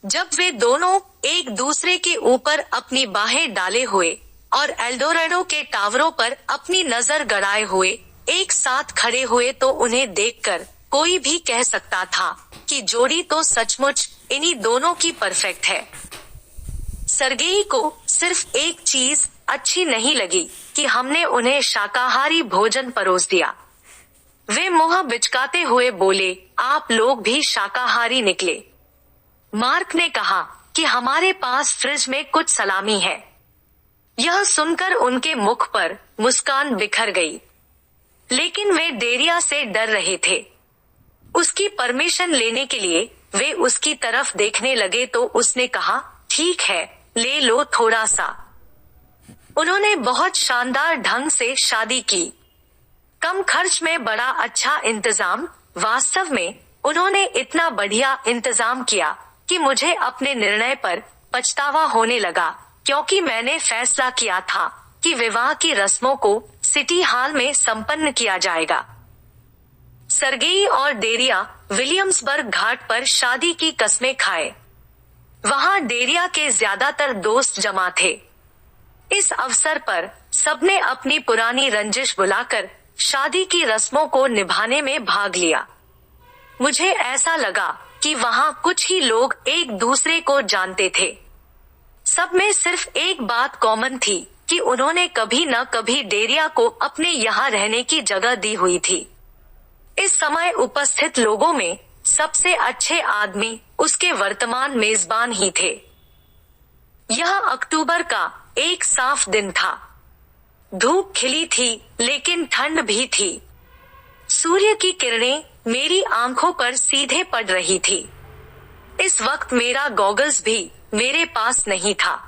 A: जब वे दोनों एक दूसरे के ऊपर अपनी बाहें डाले हुए और एल्डोरेडो के टावरों पर अपनी नजर गड़ाए हुए एक साथ खड़े हुए तो उन्हें देखकर कोई भी कह सकता था कि जोड़ी तो सचमुच इन्हीं दोनों की परफेक्ट है। सरगेई को सिर्फ एक चीज अच्छी नहीं लगी कि हमने उन्हें शाकाहारी भोजन परोस दिया। वे मुंह बिचकाते हुए बोले, आप लोग भी शाकाहारी निकले। मार्क ने कहा कि हमारे पास फ्रिज में कुछ सलामी है। यह सुनकर उनके मुख पर मुस्कान बिखर गई, लेकिन वे देरिया से डर रहे थे। उसकी परमिशन लेने के लिए वे उसकी तरफ देखने लगे तो उसने कहा, ठीक है, ले लो थोड़ा सा। उन्होंने बहुत शानदार ढंग से शादी की। कम खर्च में बड़ा अच्छा इंतजाम। वास्तव में उन्होंने इतना बढ़िया इंतजाम किया कि मुझे अपने निर्णय पर पछतावा होने लगा, क्योंकि मैंने फैसला किया था कि विवाह की रस्मों को सिटी हॉल में संपन्न किया जाएगा। सर्गेई और डेरिया विलियम्सबर्ग घाट पर शादी की कस्में खाए। वहां डेरिया के ज्यादातर दोस्त जमा थे। इस अवसर पर सबने अपनी पुरानी रंजिश बुलाकर शादी की रस्मों को निभाने में भाग लिया। मुझे ऐसा लगा कि वहां कुछ ही लोग एक दूसरे को जानते थे। सब में सिर्फ एक बात कॉमन थी कि उन्होंने कभी न कभी डेरिया को अपने यहाँ रहने की जगह दी हुई थी। इस समय उपस्थित लोगों में सबसे अच्छे आदमी उसके वर्तमान मेजबान ही थे। यह अक्टूबर का एक साफ दिन था। धूप खिली थी लेकिन ठंड भी थी। सूर्य की किरणें मेरी आंखों पर सीधे पड़ रही थी। इस वक्त मेरा गॉगल्स भी मेरे पास नहीं था,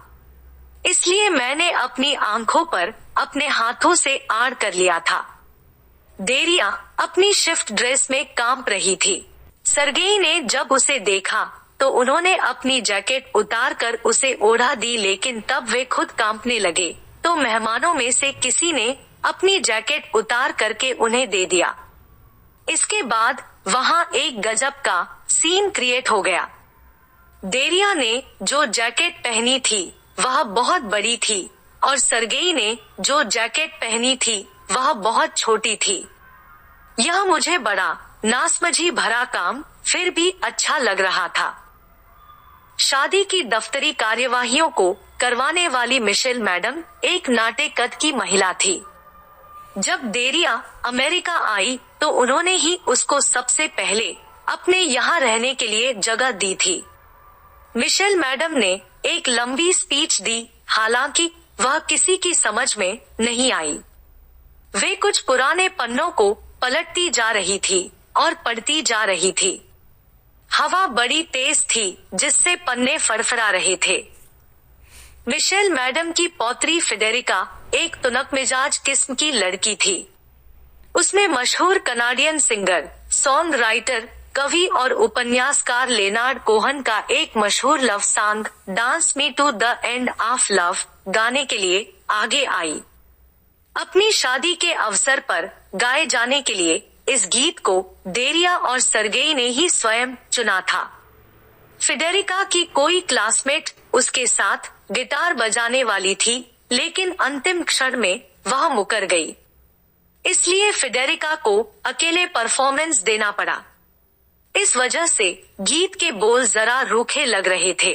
A: इसलिए मैंने अपनी आंखों पर अपने हाथों से आड़ कर लिया था। डेरिया अपनी शिफ्ट ड्रेस में कांप रही थी। सर्गेई ने जब उसे देखा तो उन्होंने अपनी जैकेट उतार कर उसे ओढ़ा दी, लेकिन तब वे खुद कांपने लगे तो मेहमानों में से किसी ने अपनी जैकेट उतार करके उन्हें दे दिया। इसके बाद वहां एक गजब का सीन क्रिएट हो गया। डेरिया ने जो जैकेट पहनी थी वह बहुत बड़ी थी और सर्गेई ने जो जैकेट पहनी थी वह बहुत छोटी थी। यह मुझे बड़ा नासमझी भरा काम फिर भी अच्छा लग रहा था। शादी की दफ्तरी कार्यवाहियों को करवाने वाली मिशेल मैडम एक नाटे कद की महिला थी। जब डेरिया अमेरिका आई तो उन्होंने ही उसको सबसे पहले अपने यहाँ रहने के लिए जगह दी थी। मिशेल मैडम ने एक लंबी स्पीच दी, हालांकि वह किसी की समझ में नहीं आई। वे कुछ पुराने पन्नों को पलटती जा रही थी और पढ़ती जा रही थी। हवा बड़ी तेज थी जिससे पन्ने फड़फड़ा रहे थे। मिशेल मैडम की पौत्री फेडेरिका एक तुनक मिजाज किस्म की लड़की थी। उसने मशहूर कनाडियन सिंगर, सॉन्ग राइटर, कवि और उपन्यासकार लेनार्ड कोहन का एक मशहूर love song dance me to the end of love गाने के लिए आगे आई। अपनी शादी के अवसर पर गाए जाने के लिए इस गीत को डेरिया और सर्गेई ने ही स्वयं चुना था। फेडेरिका की कोई क्लासमेट उसके साथ गिटार बजाने वाली थी, लेकिन अंतिम क्षण में वह मुकर गई। इसलिए फेडेरिका को अकेले परफॉर्मेंस देना पड़ा। इस वजह से गीत के बोल जरा रूखे लग रहे थे।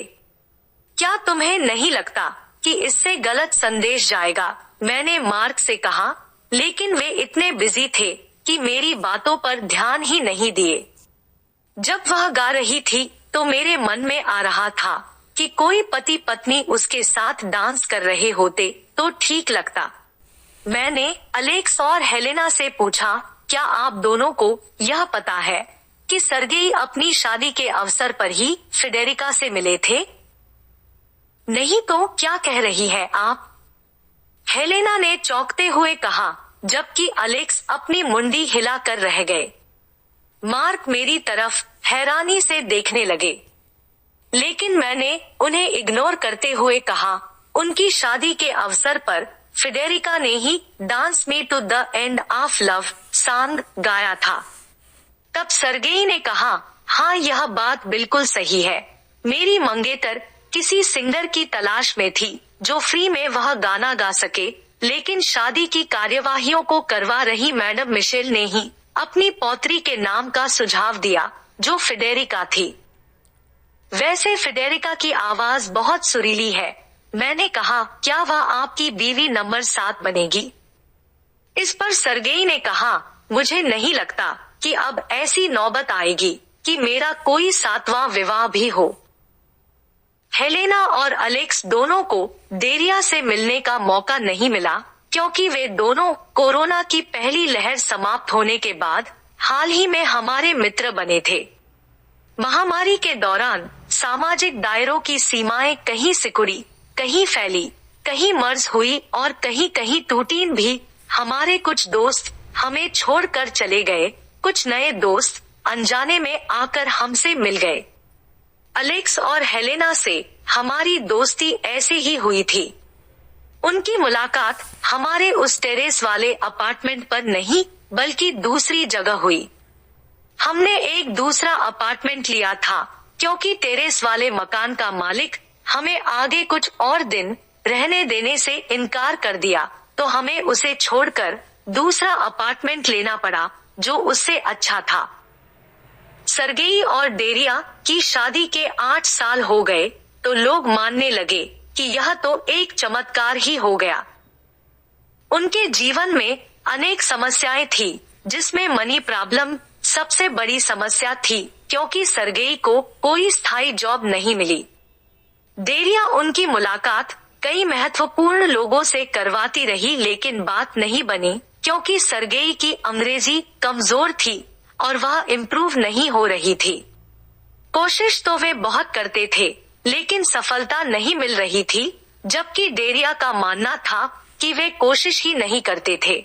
A: क्या तुम्हें नहीं लगता कि इससे गलत संदेश जाएगा? मैंने मार्क से कहा, लेकिन वे इतने बिजी थे कि मेरी बातों पर ध्यान ही नहीं दिए। जब वह गा रही थी तो मेरे मन में आ रहा था कि कोई पति पत्नी उसके साथ डांस कर रहे होते तो ठीक लगता। मैंने अलेक्स और हेलेना से पूछा, क्या आप दोनों को यह पता है कि सर्गेई अपनी शादी के अवसर पर ही फेडेरिका से मिले थे? नहीं तो क्या कह रही है आप? हेलेना ने चौंकते हुए कहा, जबकि अलेक्स अपनी मुंडी हिला कर रह गए। मार्क मेरी तरफ हैरानी से देखने लगे, लेकिन मैंने उन्हें इग्नोर करते हुए कहा, उनकी शादी के अवसर पर फेडेरिका ने ही dance me to the end of love song गाया था। तब सर्गेई ने कहा, हाँ यह बात बिल्कुल सही है। मेरी मंगेतर किसी सिंगर की तलाश में थी जो फ्री में वह गाना गा सके, लेकिन शादी की कार्यवाहियों को करवा रही मैडम मिशेल ने ही अपनी पौत्री के नाम का सुझाव दिया, जो फेडेरिका थी। वैसे फेडेरिका की आवाज बहुत सुरीली है। मैंने कहा, क्या वह आपकी बीवी नंबर 7 बनेगी? इस पर सर्गेई ने कहा, मुझे नहीं लगता कि अब ऐसी नौबत आएगी कि मेरा कोई 7वां विवाह भी हो। हेलेना और अलेक्स दोनों को डेरिया से मिलने का मौका नहीं मिला, क्योंकि वे दोनों कोरोना की पहली लहर समाप्त होने के बाद हाल ही में हमारे मित्र बने थे। महामारी के दौरान सामाजिक दायरों की सीमाएं कहीं सिकुड़ी, कहीं फैली, कहीं मर्ज हुई और कहीं कहीं टूटी भी। हमारे कुछ दोस्त हमें छोड़कर चले गए, कुछ नए दोस्त अनजाने में आकर हमसे मिल गए। अलेक्स और हेलेना से हमारी दोस्ती ऐसे ही हुई थी। उनकी मुलाकात हमारे उस टेरेस वाले अपार्टमेंट पर नहीं बल्कि दूसरी जगह हुई। हमने एक दूसरा अपार्टमेंट लिया था क्योंकि टेरेस वाले मकान का मालिक हमें आगे कुछ और दिन रहने देने से इनकार कर दिया, तो हमें उसे छोड़कर दूसरा अपार्टमेंट लेना पड़ा जो उससे अच्छा था। सरगेई और डेरिया की शादी के 8 साल हो गए तो लोग मानने लगे कि यह तो एक चमत्कार ही हो गया। उनके जीवन में अनेक समस्याएं थी जिसमें मनी प्रॉब्लम सबसे बड़ी समस्या थी क्योंकि सरगेई को कोई स्थायी जॉब नहीं मिली। डेरिया उनकी मुलाकात कई महत्वपूर्ण लोगों से करवाती रही लेकिन बात नहीं बनी क्योंकि सरगेई की अंग्रेजी कमजोर थी और वह इम्प्रूव नहीं हो रही थी। कोशिश तो वे बहुत करते थे लेकिन सफलता नहीं मिल रही थी, जबकि डेरिया का मानना था कि वे कोशिश ही नहीं करते थे।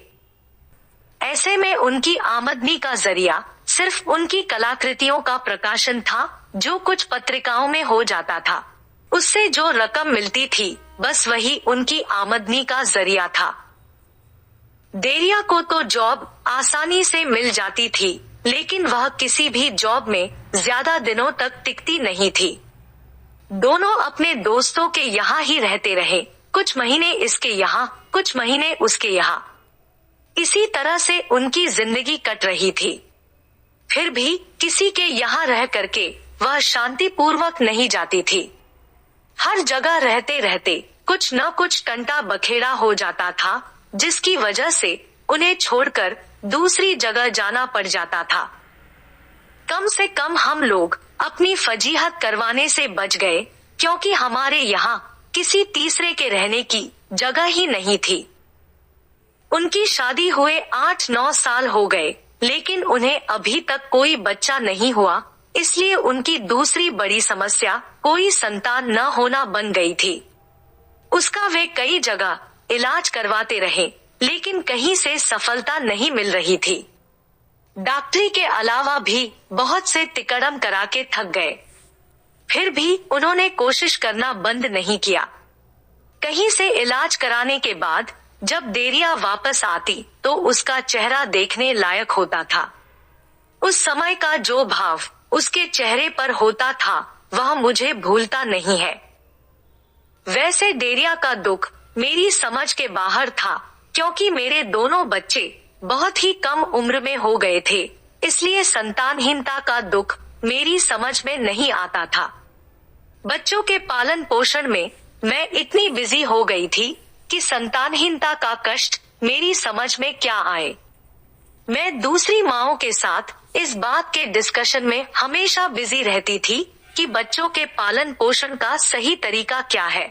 A: ऐसे में उनकी आमदनी का जरिया सिर्फ उनकी कलाकृतियों का प्रकाशन था जो कुछ पत्रिकाओं में हो जाता था। उससे जो रकम मिलती थी बस वही उनकी आमदनी का जरिया था। डेरिया को तो जॉब आसानी से मिल जाती थी लेकिन वह किसी भी जॉब में ज्यादा दिनों तक टिकती नहीं थी। दोनों अपने दोस्तों के यहाँ ही रहते रहे, कुछ महीने इसके यहाँ, कुछ महीने उसके यहाँ। इसी तरह से उनकी जिंदगी कट रही थी। फिर भी किसी के यहाँ रह करके वह शांतिपूर्वक नहीं जाती थी। हर जगह रहते रहते कुछ न कुछ टंटा बखेड़ा हो जाता था जिसकी वजह से उन्हें छोड़कर दूसरी जगह जाना पड़ जाता था। कम से कम हम लोग अपनी फजीहत करवाने से बच गए क्योंकि हमारे यहाँ किसी तीसरे के रहने की जगह ही नहीं थी। उनकी शादी हुए 8-9 साल हो गए लेकिन उन्हें अभी तक कोई बच्चा नहीं हुआ, इसलिए उनकी दूसरी बड़ी समस्या कोई संतान न होना बन गई थी। उसका वे कई जगह इलाज करवाते रहे लेकिन कहीं से सफलता नहीं मिल रही थी। डॉक्टरी के अलावा भी बहुत से तिकड़म करा के थक गए, फिर भी उन्होंने कोशिश करना बंद नहीं किया। कहीं से इलाज कराने के बाद जब डेरिया वापस आती तो उसका चेहरा देखने लायक होता था। उस समय का जो भाव उसके चेहरे पर होता था वह मुझे भूलता नहीं है। वैसे डेरिया का दुख मेरी समझ के बाहर था क्योंकि मेरे दोनों बच्चे बहुत ही कम उम्र में हो गए थे, इसलिए संतानहीनता का दुख मेरी समझ में नहीं आता था। बच्चों के पालन पोषण में मैं इतनी बिजी हो गई थी कि संतानहीनता का कष्ट मेरी समझ में क्या आए। मैं दूसरी माँओं के साथ इस बात के डिस्कशन में हमेशा बिजी रहती थी कि बच्चों के पालन पोषण का सही तरीका क्या है।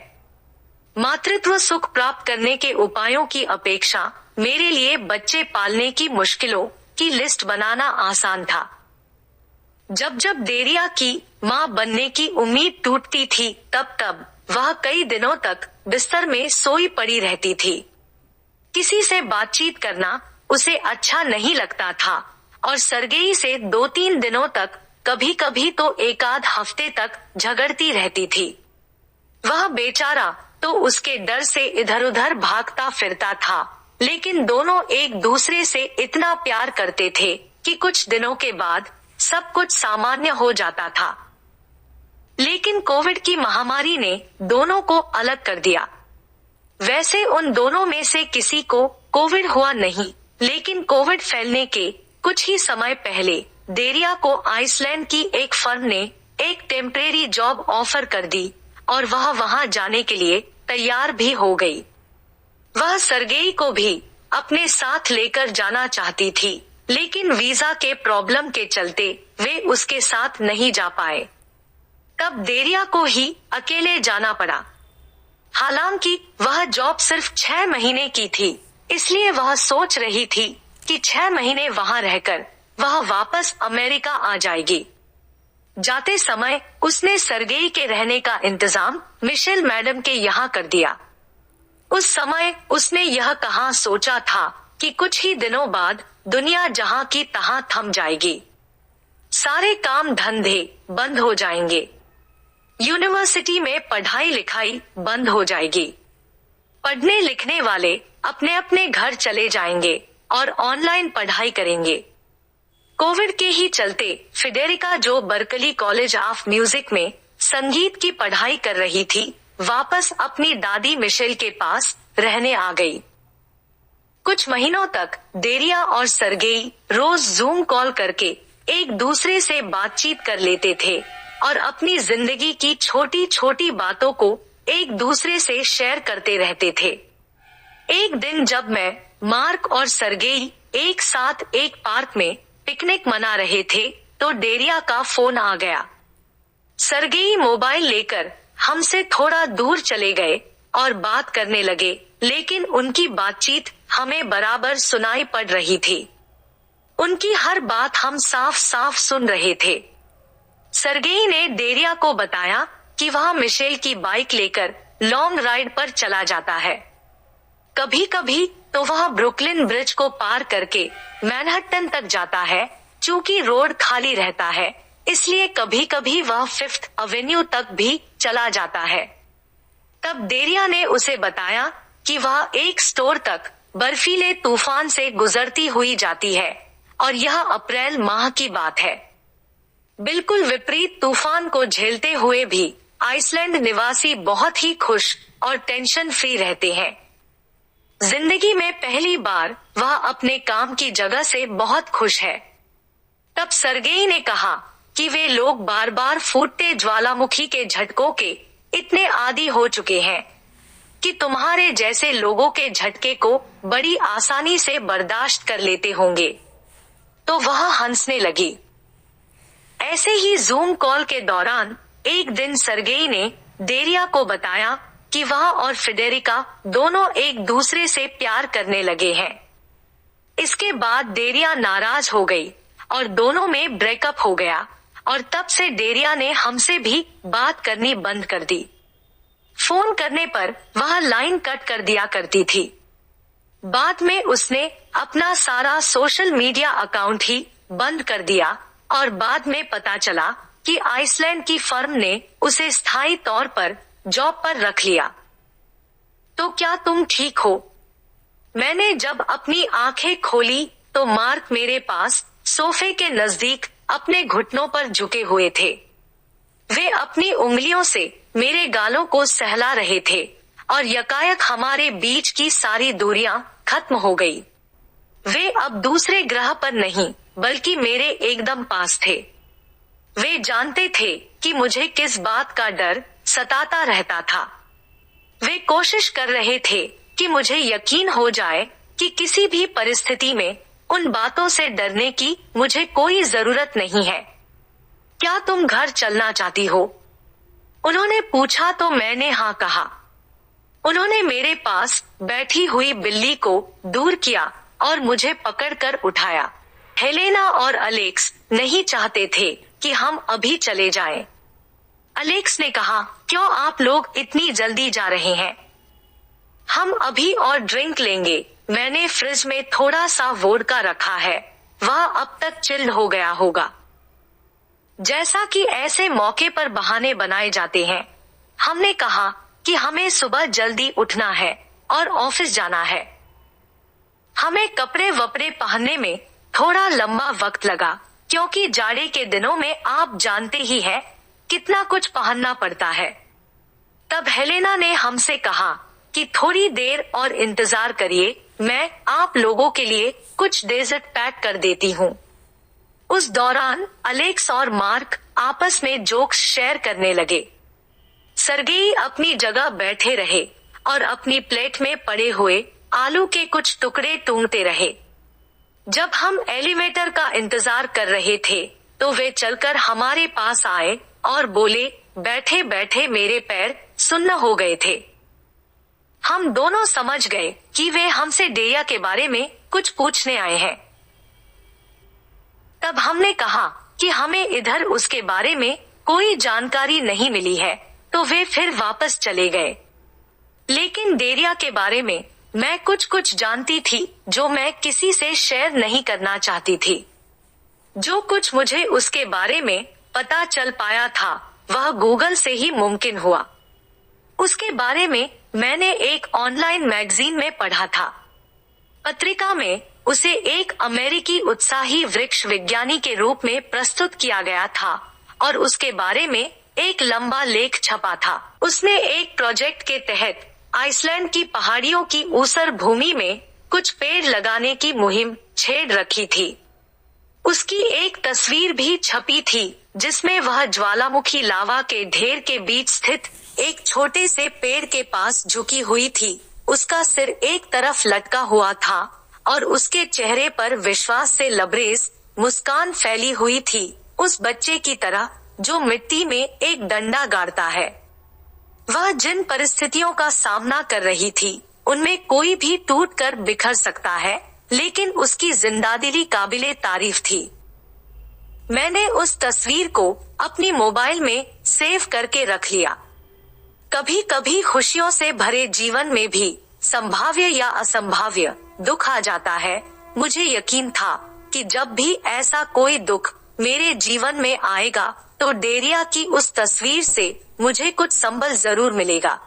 A: मातृत्व सुख प्राप्त करने के उपायों की अपेक्षा मेरे लिए बच्चे पालने की मुश्किलों की लिस्ट बनाना आसान था। जब जब डेरिया की माँ बनने की उम्मीद टूटती थी तब वह कई दिनों तक बिस्तर में सोई पड़ी रहती थी। किसी से बातचीत करना उसे अच्छा नहीं लगता था और सरगेई से 2-3 दिनों तक, कभी कभी तो 1-आध हफ्ते तक झगड़ती रहती थी। वह बेचारा तो उसके डर से इधर उधर भागता फिरता था, लेकिन दोनों एक दूसरे से इतना प्यार करते थे कि कुछ दिनों के बाद सब कुछ सामान्य हो जाता था। लेकिन कोविड की महामारी ने दोनों को अलग कर दिया। वैसे उन दोनों में से किसी को कोविड हुआ नहीं, लेकिन कोविड फैलने के कुछ ही समय पहले डेरिया को आइसलैंड की एक फर्म ने एक टेम्परेरी जॉब ऑफर कर दी और वह वहां जाने के लिए तैयार भी हो गई। वह सरगेई को भी अपने साथ लेकर जाना चाहती थी, लेकिन वीजा के प्रॉब्लम के चलते वे उसके साथ नहीं जा पाए। तब डेरिया को ही अकेले जाना पड़ा। हालांकि वह जॉब सिर्फ 6 महीने की थी, इसलिए वह सोच रही थी कि 6 महीने वहां रहकर वह वापस अमेरिका आ जाएगी। जाते समय उसने सरगेई के रहने का इंतजाम मिशेल मैडम के यहाँ कर दिया। उस समय उसने यह कहाँ सोचा था कि कुछ ही दिनों बाद दुनिया जहाँ की तहाँ थम जाएगी, सारे काम धंधे बंद हो जाएंगे, यूनिवर्सिटी में पढ़ाई लिखाई बंद हो जाएगी, पढ़ने लिखने वाले अपने अपने घर चले जाएंगे और ऑनलाइन पढ़ाई करेंगे। कोविड के ही चलते फेडेरिका, जो बर्कली कॉलेज ऑफ म्यूजिक में संगीत की पढ़ाई कर रही थी, वापस अपनी दादी मिशेल के पास रहने आ गई। कुछ महीनों तक डेरिया और सरगेई रोज जूम कॉल करके एक दूसरे से बातचीत कर लेते थे और अपनी जिंदगी की छोटी छोटी बातों को एक दूसरे से शेयर करते रहते थे। एक दिन जब मैं, मार्क और सरगेई एक साथ एक पार्क में पिकनिक मना रहे थे तो डेरिया का फोन आ गया। सरगेई मोबाइल लेकर हमसे थोड़ा दूर चले गए और बात करने लगे, लेकिन उनकी बातचीत हमें बराबर सुनाई पड़ रही थी। उनकी हर बात हम साफ साफ सुन रहे थे। सरगेई ने डेरिया को बताया कि वह मिशेल की बाइक लेकर लॉन्ग राइड पर चला जाता है। कभी कभी तो वह ब्रुकलिन ब्रिज को पार करके मैनहट्टन तक जाता है। चूंकि रोड खाली रहता है, इसलिए कभी कभी वह फिफ्थ एवेन्यू तक भी चला जाता है। तब डेरिया ने उसे बताया कि वह एक स्टोर तक बर्फीले तूफान से गुजरती हुई जाती है और यह अप्रैल माह की बात है। बिल्कुल विपरीत तूफान को झेलते हुए भी आइसलैंड निवासी बहुत ही खुश और टेंशन फ्री रहते हैं। जिंदगी में पहली बार वह अपने काम की जगह से बहुत खुश है। तब सरगेई ने कहा कि वे लोग बार बार फूटते ज्वालामुखी के झटकों के इतने आदी हो चुके हैं कि तुम्हारे जैसे लोगों के झटके को बड़ी आसानी से बर्दाश्त कर लेते होंगे। तो वह हंसने लगी। ऐसे ही जूम कॉल के दौरान एक दिन सरगेई ने डेरिया को बताया कि वह और फेडेरिका दोनों एक दूसरे से प्यार करने लगे हैं। इसके बाद डेरिया नाराज हो गई और दोनों में ब्रेकअप हो गया और तब से डेरिया ने हमसे भी बात करनी बंद कर दी। फोन करने पर वह लाइन कट कर दिया करती थी। बाद में उसने अपना सारा सोशल मीडिया अकाउंट ही बंद कर दिया और बाद में पता चला कि आइसलैंड की फर्म ने उसे स्थायी तौर पर जॉब पर रख लिया। तो क्या तुम ठीक हो? मैंने जब अपनी आंखें खोली तो मार्क मेरे पास सोफे के नजदीक अपने घुटनों पर झुके हुए थे। वे अपनी उंगलियों से मेरे गालों को सहला रहे थे और यकायक हमारे बीच की सारी दूरियां खत्म हो गई। वे अब दूसरे ग्रह पर नहीं बल्कि मेरे एकदम पास थे। वे जानते थे कि मुझे किस बात का डर सताता रहता था। वे कोशिश कर रहे थे कि मुझे यकीन हो जाए कि किसी भी परिस्थिति में उन बातों से डरने की मुझे कोई जरूरत नहीं है। क्या तुम घर चलना चाहती हो? उन्होंने पूछा तो मैंने हाँ कहा। उन्होंने मेरे पास बैठी हुई बिल्ली को दूर किया और मुझे पकड़कर उठाया। हेलेना और अलेक्स नहीं चाहते थे कि हम अभी चले जाएं। अलेक्स ने कहा, क्यों आप लोग इतनी जल्दी जा रहे हैं? हम अभी और ड्रिंक लेंगे। मैंने फ्रिज में थोड़ा सा वोडका रखा है, वह अब तक चिल्ड हो गया होगा। जैसा कि ऐसे मौके पर बहाने बनाए जाते हैं, हमने कहा कि हमें सुबह जल्दी उठना है और ऑफिस जाना है। हमें कपड़े वपड़े पहनने में थोड़ा लंबा वक्त लगा, क्योंकि जाड़े के दिनों में आप जानते ही हैं कितना कुछ पहनना पड़ता है। तब हेलेना ने हमसे कहा कि थोड़ी और और इंतजार करिए, मैं आप लोगों के लिए कुछ डेजर्ट पैक कर देती हूँ। उस दौरान अलेक्स और मार्क आपस में जोक्स शेयर करने लगे। सरगेई अपनी जगह बैठे रहे और अपनी प्लेट में पड़े हुए आलू के कुछ टुकड़े टूंगते रहे। जब हम एलिवेटर का इंतजार कर रहे थे तो वे चलकर हमारे पास आए और बोले, बैठे बैठे मेरे पैर सुन्न हो गए थे। हम दोनों समझ गए कि वे हमसे डेरिया के बारे में कुछ पूछने आए हैं। तब हमने कहा कि हमें इधर उसके बारे में कोई जानकारी नहीं मिली है, तो वे फिर वापस चले गए। लेकिन डेरिया के बारे में मैं कुछ जानती थी जो मैं किसी से शेयर नहीं करना चाहती थी। जो कुछ मुझे उसके बारे में पता चल पाया था वह गूगल से ही मुमकिन हुआ। उसके बारे में मैंने एक ऑनलाइन मैगजीन में पढ़ा था। पत्रिका में उसे एक अमेरिकी उत्साही वृक्ष विज्ञानी के रूप में प्रस्तुत किया गया था और उसके बारे में एक लंबा लेख छपा था। उसने एक प्रोजेक्ट के तहत आइसलैंड की पहाड़ियों की ऊसर भूमि में कुछ पेड़ लगाने की मुहिम छेड़ रखी थी। उसकी एक तस्वीर भी छपी थी जिसमें वह ज्वालामुखी लावा के ढेर के बीच स्थित एक छोटे से पेड़ के पास झुकी हुई थी। उसका सिर एक तरफ लटका हुआ था और उसके चेहरे पर विश्वास से लबरेज मुस्कान फैली हुई थी, उस बच्चे की तरह जो मिट्टी में एक डंडा गाड़ता है। वह जिन परिस्थितियों का सामना कर रही थी उनमें कोई भी टूट कर बिखर सकता है, लेकिन उसकी जिंदादिली काबिले तारीफ थी। मैंने उस तस्वीर को अपनी मोबाइल में सेव करके रख लिया। कभी कभी खुशियों से भरे जीवन में भी संभाव्य या असंभाव्य दुख आ जाता है। मुझे यकीन था कि जब भी ऐसा कोई दुख मेरे जीवन में आएगा तो डेरिया की उस तस्वीर से मुझे कुछ संबल जरूर मिलेगा।